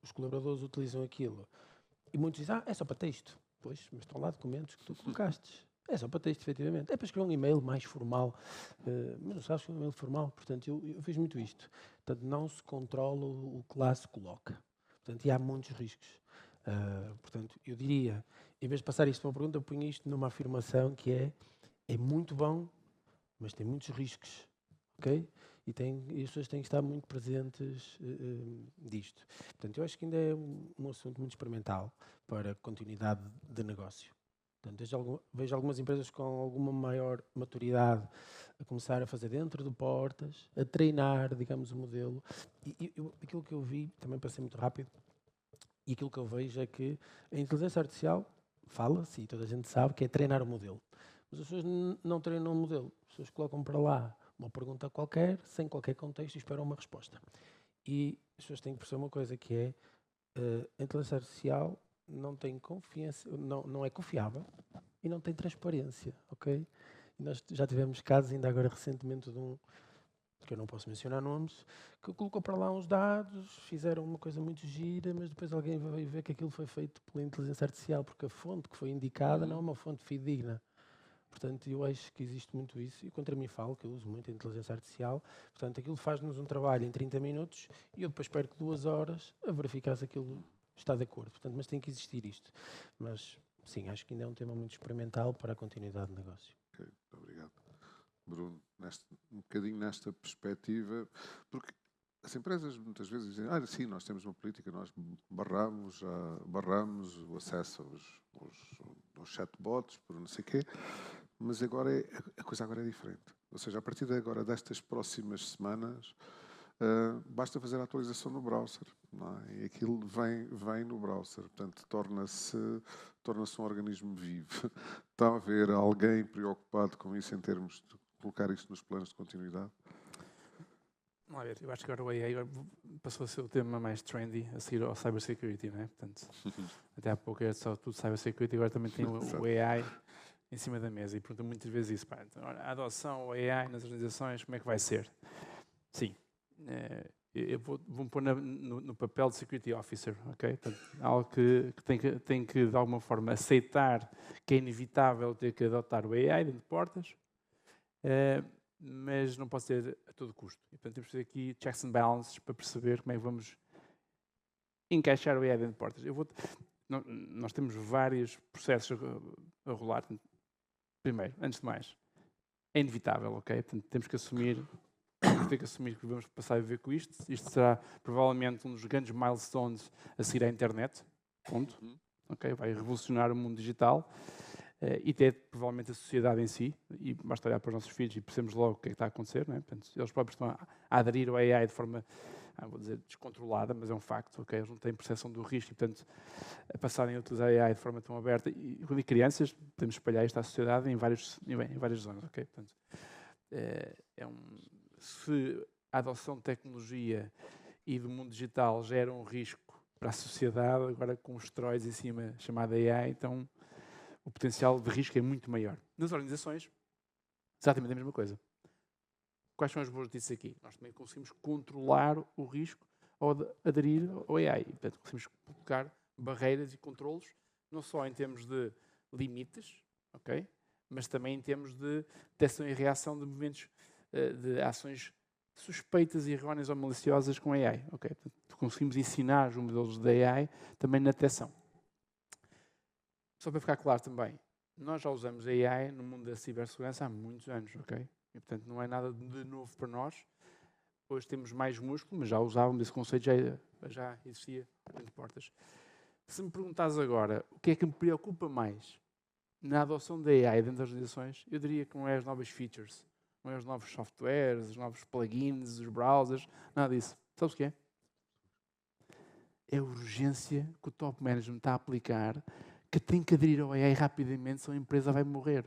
os colaboradores utilizam aquilo. E muitos dizem, é só para texto. Pois, mas estão lá documentos que tu colocaste. É só para texto, efetivamente. É para escrever um e-mail mais formal. Mas não sabes que é um e-mail formal. Portanto, eu vejo muito isto. Portanto, não se controla o que lá se coloca. Portanto, e há muitos riscos. Portanto, eu diria, em vez de passar isto para uma pergunta, eu ponho isto numa afirmação que é muito bom, mas tem muitos riscos. Ok? E as pessoas têm que estar muito presentes disto. Portanto, eu acho que ainda é um assunto muito experimental para a continuidade de negócio. Portanto, vejo algumas empresas com alguma maior maturidade a começar a fazer dentro de portas, a treinar, digamos, o modelo. E aquilo que eu vi, também passei muito rápido, e aquilo que eu vejo é que a inteligência artificial fala-se, e toda a gente sabe, que é treinar o modelo. Mas as pessoas não treinam o modelo. As pessoas colocam para lá uma pergunta qualquer, sem qualquer contexto, e esperam uma resposta. E as pessoas têm que perceber uma coisa, que é a inteligência artificial não tem confiança, não é confiável e não tem transparência, ok? E nós já tivemos casos, ainda agora recentemente, de um, que eu não posso mencionar nomes, que colocou para lá uns dados, fizeram uma coisa muito gira, mas depois alguém veio ver que aquilo foi feito pela inteligência artificial, porque a fonte que foi indicada não é uma fonte fidedigna. Portanto, eu acho que existe muito isso, e contra mim falo, que eu uso muito a inteligência artificial. Portanto, aquilo faz-nos um trabalho em 30 minutos e eu depois perco 2 horas a verificar se aquilo está de acordo. Portanto, mas tem que existir isto. Mas, sim, acho que ainda é um tema muito experimental para a continuidade do negócio. Ok, obrigado. Bruno, um bocadinho nesta perspectiva, porque as empresas muitas vezes dizem, sim, nós temos uma política, nós barramos o acesso aos chatbots, por não sei o quê, mas agora a coisa agora é diferente. Ou seja, a partir de agora, destas próximas semanas, basta fazer a atualização no browser, não é? E aquilo vem no browser, portanto torna-se um organismo vivo. Está a haver alguém preocupado com isso em termos de colocar isto nos planos de continuidade? Vamos ver, eu acho que agora o AI passou a ser o tema mais trendy a seguir ao cybersecurity, não é? Portanto, até há pouco era só tudo cybersecurity, agora também tem o AI em cima da mesa e pergunta muitas vezes isso. Então, a adoção ao AI nas organizações, como é que vai ser? Sim, eu vou pôr no papel de security officer, ok? Portanto, algo que tem que, de alguma forma, aceitar que é inevitável ter que adotar o AI dentro de portas, mas não pode ser a todo custo. E, portanto, temos que ter aqui checks and balances para perceber como é que vamos encaixar o AI dentro de portas. Nós temos vários processos a rolar. Primeiro, antes de mais, é inevitável, ok? Portanto, temos que assumir que vamos passar a viver com isto. Isto será provavelmente um dos grandes milestones a seguir à internet. Ponto. Ok? Vai revolucionar o mundo digital. e até provavelmente a sociedade em si, e basta olhar para os nossos filhos e percebemos logo o que é que está a acontecer, não é? Portanto, eles próprios estão a aderir ao AI de forma, vou dizer, descontrolada, mas é um facto, ok? Eles não têm percepção do risco e, portanto, a passarem a utilizar AI de forma tão aberta. E quando digo crianças, podemos espalhar isto à sociedade em várias zonas, ok? Portanto, se a adoção de tecnologia e do mundo digital gera um risco para a sociedade, agora com os esteroides em cima, chamada AI, então o potencial de risco é muito maior. Nas organizações, exatamente a mesma coisa. Quais são as boas notícias aqui? Nós também conseguimos controlar o risco ao aderir ao AI. E, portanto, conseguimos colocar barreiras e controlos, não só em termos de limites, ok? Mas também em termos de detecção e reação de movimentos, de ações suspeitas, erróneas ou maliciosas com AI. Okay? Portanto, conseguimos ensinar os modelos de AI também na detecção. Só para ficar claro também, nós já usamos AI no mundo da cibersegurança há muitos anos, ok? E, portanto, não é nada de novo para nós. Hoje temos mais músculo, mas já usávamos esse conceito, já existia dentro de portas. Se me perguntares agora o que é que me preocupa mais na adoção da AI dentro das organizações, eu diria que não é as novas features, não é os novos softwares, os novos plugins, os browsers, nada disso. Sabes o que é? É a urgência que o top management está a aplicar, que tem que aderir ao AI rapidamente, senão a empresa vai morrer.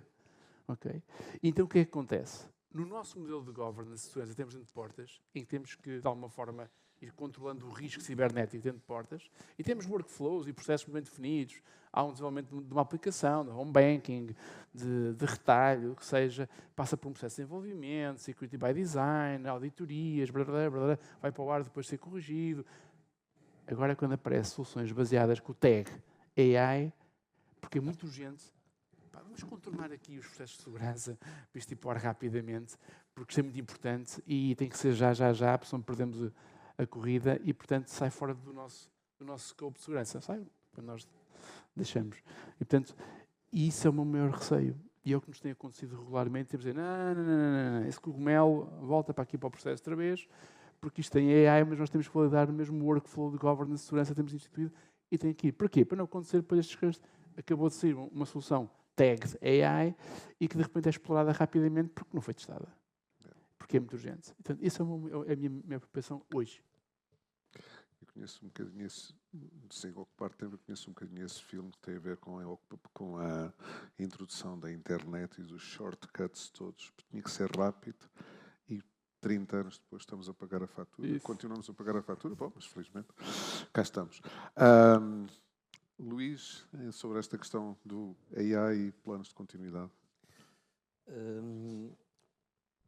Okay? Então o que é que acontece? No nosso modelo de governance de segurança, temos dentro de portas, em que temos que, de alguma forma, ir controlando o risco cibernético dentro de portas, e temos workflows e processos bem definidos. Há um desenvolvimento de uma aplicação, de home banking, de retalho, o que seja, passa por um processo de desenvolvimento, security by design, auditorias, blá, blá, blá, blá, vai para o ar depois de ser corrigido. Agora, quando aparecem soluções baseadas com o tag AI, porque é muito urgente, vamos contornar aqui os processos de segurança para isto ir para o ar rapidamente, porque isto é muito importante e tem que ser já, porque senão perdemos a corrida e, portanto, sai fora do nosso scope de segurança. Sai quando nós deixamos. E, portanto, isso é o meu maior receio. E é o que nos tem acontecido regularmente. Temos de dizer, não, esse cogumelo volta para aqui para o processo outra vez, porque isto tem AI, mas nós temos que validar o mesmo workflow de governance de segurança que temos instituído e tem que ir. Para quê? Para não acontecer depois estes casos. Acabou de sair uma solução tagged AI e que de repente é explorada rapidamente porque não foi testada. Porque é muito urgente. Então, essa é a minha preocupação hoje. Eu conheço um bocadinho sem ocupar tempo, conheço um bocadinho esse filme que tem a ver com a introdução da internet e dos shortcuts todos. Tinha que ser rápido e 30 anos depois estamos a pagar a fatura. Isso. Continuamos a pagar a fatura, bom, mas felizmente cá estamos. Luís, sobre esta questão do AI e planos de continuidade.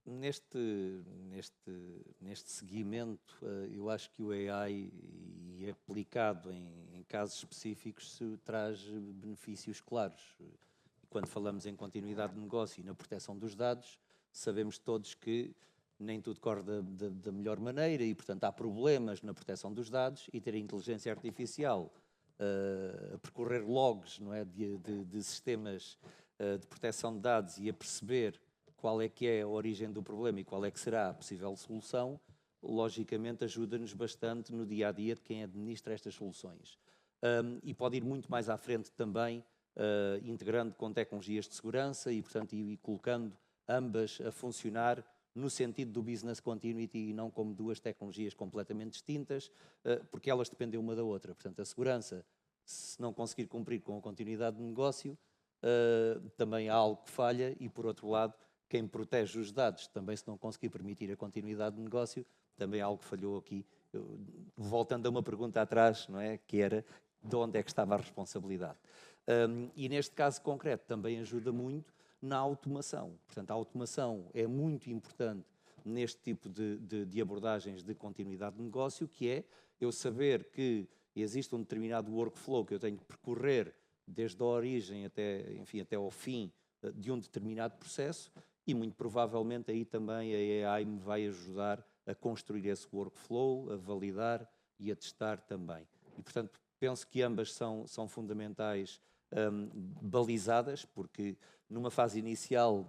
Neste seguimento, eu acho que o AI, e aplicado em casos específicos, traz benefícios claros. Quando falamos em continuidade de negócio e na proteção dos dados, sabemos todos que nem tudo corre da melhor maneira e, portanto, há problemas na proteção dos dados e ter a inteligência artificial a percorrer logs, não é, de sistemas de proteção de dados e a perceber qual é que é a origem do problema e qual é que será a possível solução, logicamente ajuda-nos bastante no dia-a-dia de quem administra estas soluções. E pode ir muito mais à frente também, integrando com tecnologias de segurança e, portanto, ir colocando ambas a funcionar no sentido do business continuity e não como duas tecnologias completamente distintas, porque elas dependem uma da outra. Portanto, a segurança, se não conseguir cumprir com a continuidade de negócio, também há algo que falha e, por outro lado, quem protege os dados também, se não conseguir permitir a continuidade de negócio, também há algo que falhou aqui. Voltando a uma pergunta atrás, não é? Que era de onde é que estava a responsabilidade. E neste caso concreto também ajuda muito na automação. Portanto, a automação é muito importante neste tipo de abordagens de continuidade de negócio, que é eu saber que existe um determinado workflow que eu tenho que percorrer desde a origem até ao fim de um determinado processo e muito provavelmente aí também a AI me vai ajudar a construir esse workflow, a validar e a testar também. E, portanto, penso que ambas são fundamentais, balizadas, porque numa fase inicial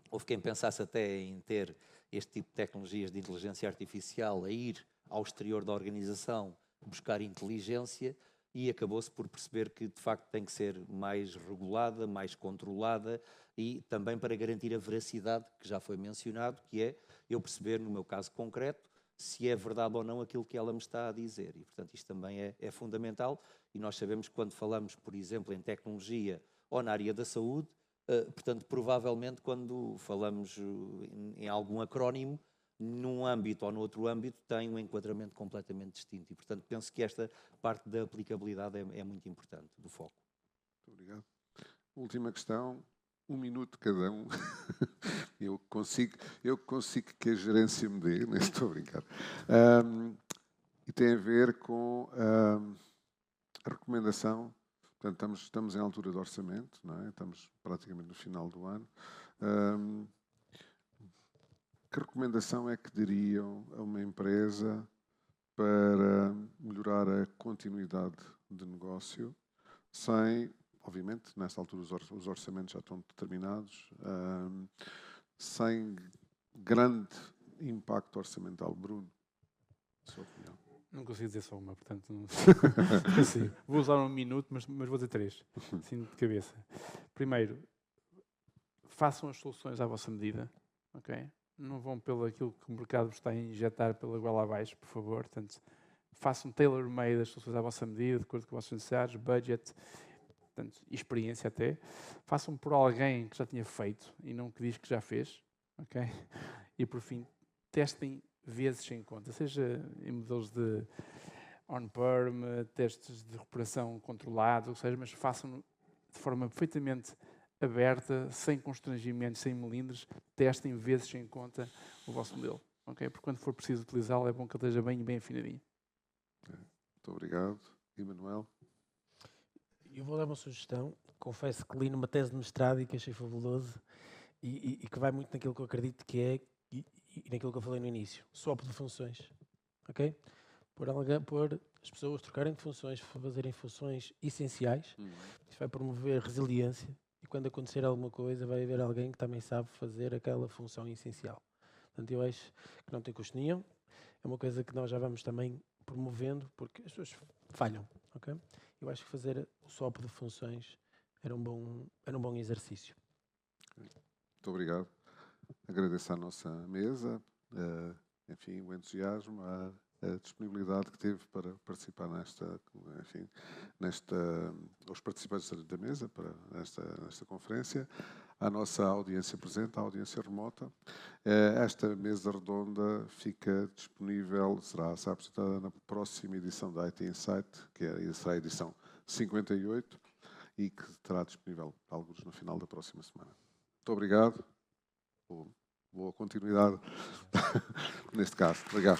houve quem pensasse até em ter este tipo de tecnologias de inteligência artificial a ir ao exterior da organização buscar inteligência, e acabou-se por perceber que, de facto, tem que ser mais regulada, mais controlada e também para garantir a veracidade, que já foi mencionado, que é eu perceber, no meu caso concreto, se é verdade ou não aquilo que ela me está a dizer. E, portanto, isto também é fundamental. E nós sabemos que quando falamos, por exemplo, em tecnologia ou na área da saúde, portanto, provavelmente quando falamos em algum acrónimo, num âmbito ou no outro âmbito, tem um enquadramento completamente distinto. E, portanto, penso que esta parte da aplicabilidade é muito importante, do foco. Muito obrigado. Última questão, 1 minuto cada um. Eu consigo que a gerência me dê, nem estou a brincar. E tem a ver com a recomendação. Portanto, estamos em altura de orçamento, não é? Estamos praticamente no final do ano. Que recomendação é que dariam a uma empresa para melhorar a continuidade de negócio sem, obviamente, nesta altura os orçamentos já estão determinados, sem grande impacto orçamental? Bruno, sua opinião. Não consigo dizer só uma, portanto não consigo. Vou usar 1 minuto, mas vou dizer 3, assim de cabeça. Primeiro, façam as soluções à vossa medida, ok? Não vão pelo aquilo que o mercado está a injetar pela goela abaixo, por favor. Portanto, façam tailor-made as soluções à vossa medida, de acordo com as vossas necessidades, budget, portanto, experiência até. Façam por alguém que já tinha feito e não que diz que já fez, ok? E por fim, testem vezes sem conta, seja em modelos de on-perm, testes de recuperação controlados, ou seja, mas façam de forma perfeitamente aberta, sem constrangimentos, sem melindres, testem vezes sem conta o vosso modelo, ok? Porque quando for preciso utilizá-lo, é bom que ele esteja bem afinadinho. Muito obrigado. Emanuel? Eu vou dar uma sugestão. Confesso que li numa tese de mestrado e que achei fabuloso e que vai muito naquilo que eu acredito que é e naquilo que eu falei no início. Swap de funções, ok? Por as pessoas trocarem de funções, fazerem funções essenciais. Isso vai promover resiliência. E quando acontecer alguma coisa, vai haver alguém que também sabe fazer aquela função essencial. Portanto, eu acho que não tem custo nenhum. É uma coisa que nós já vamos também promovendo, porque as pessoas falham, ok? Eu acho que fazer o swap de funções era um bom exercício. Muito obrigado. Agradeço à nossa mesa, enfim, o entusiasmo, a disponibilidade que teve para participar aos participantes da mesa para esta conferência, à nossa audiência presente, à audiência remota. Esta mesa redonda fica disponível, será apresentada na próxima edição da IT Insight, será a edição 58, e que estará disponível alguns no final da próxima semana. Muito obrigado. Boa continuidade neste caso. Obrigado.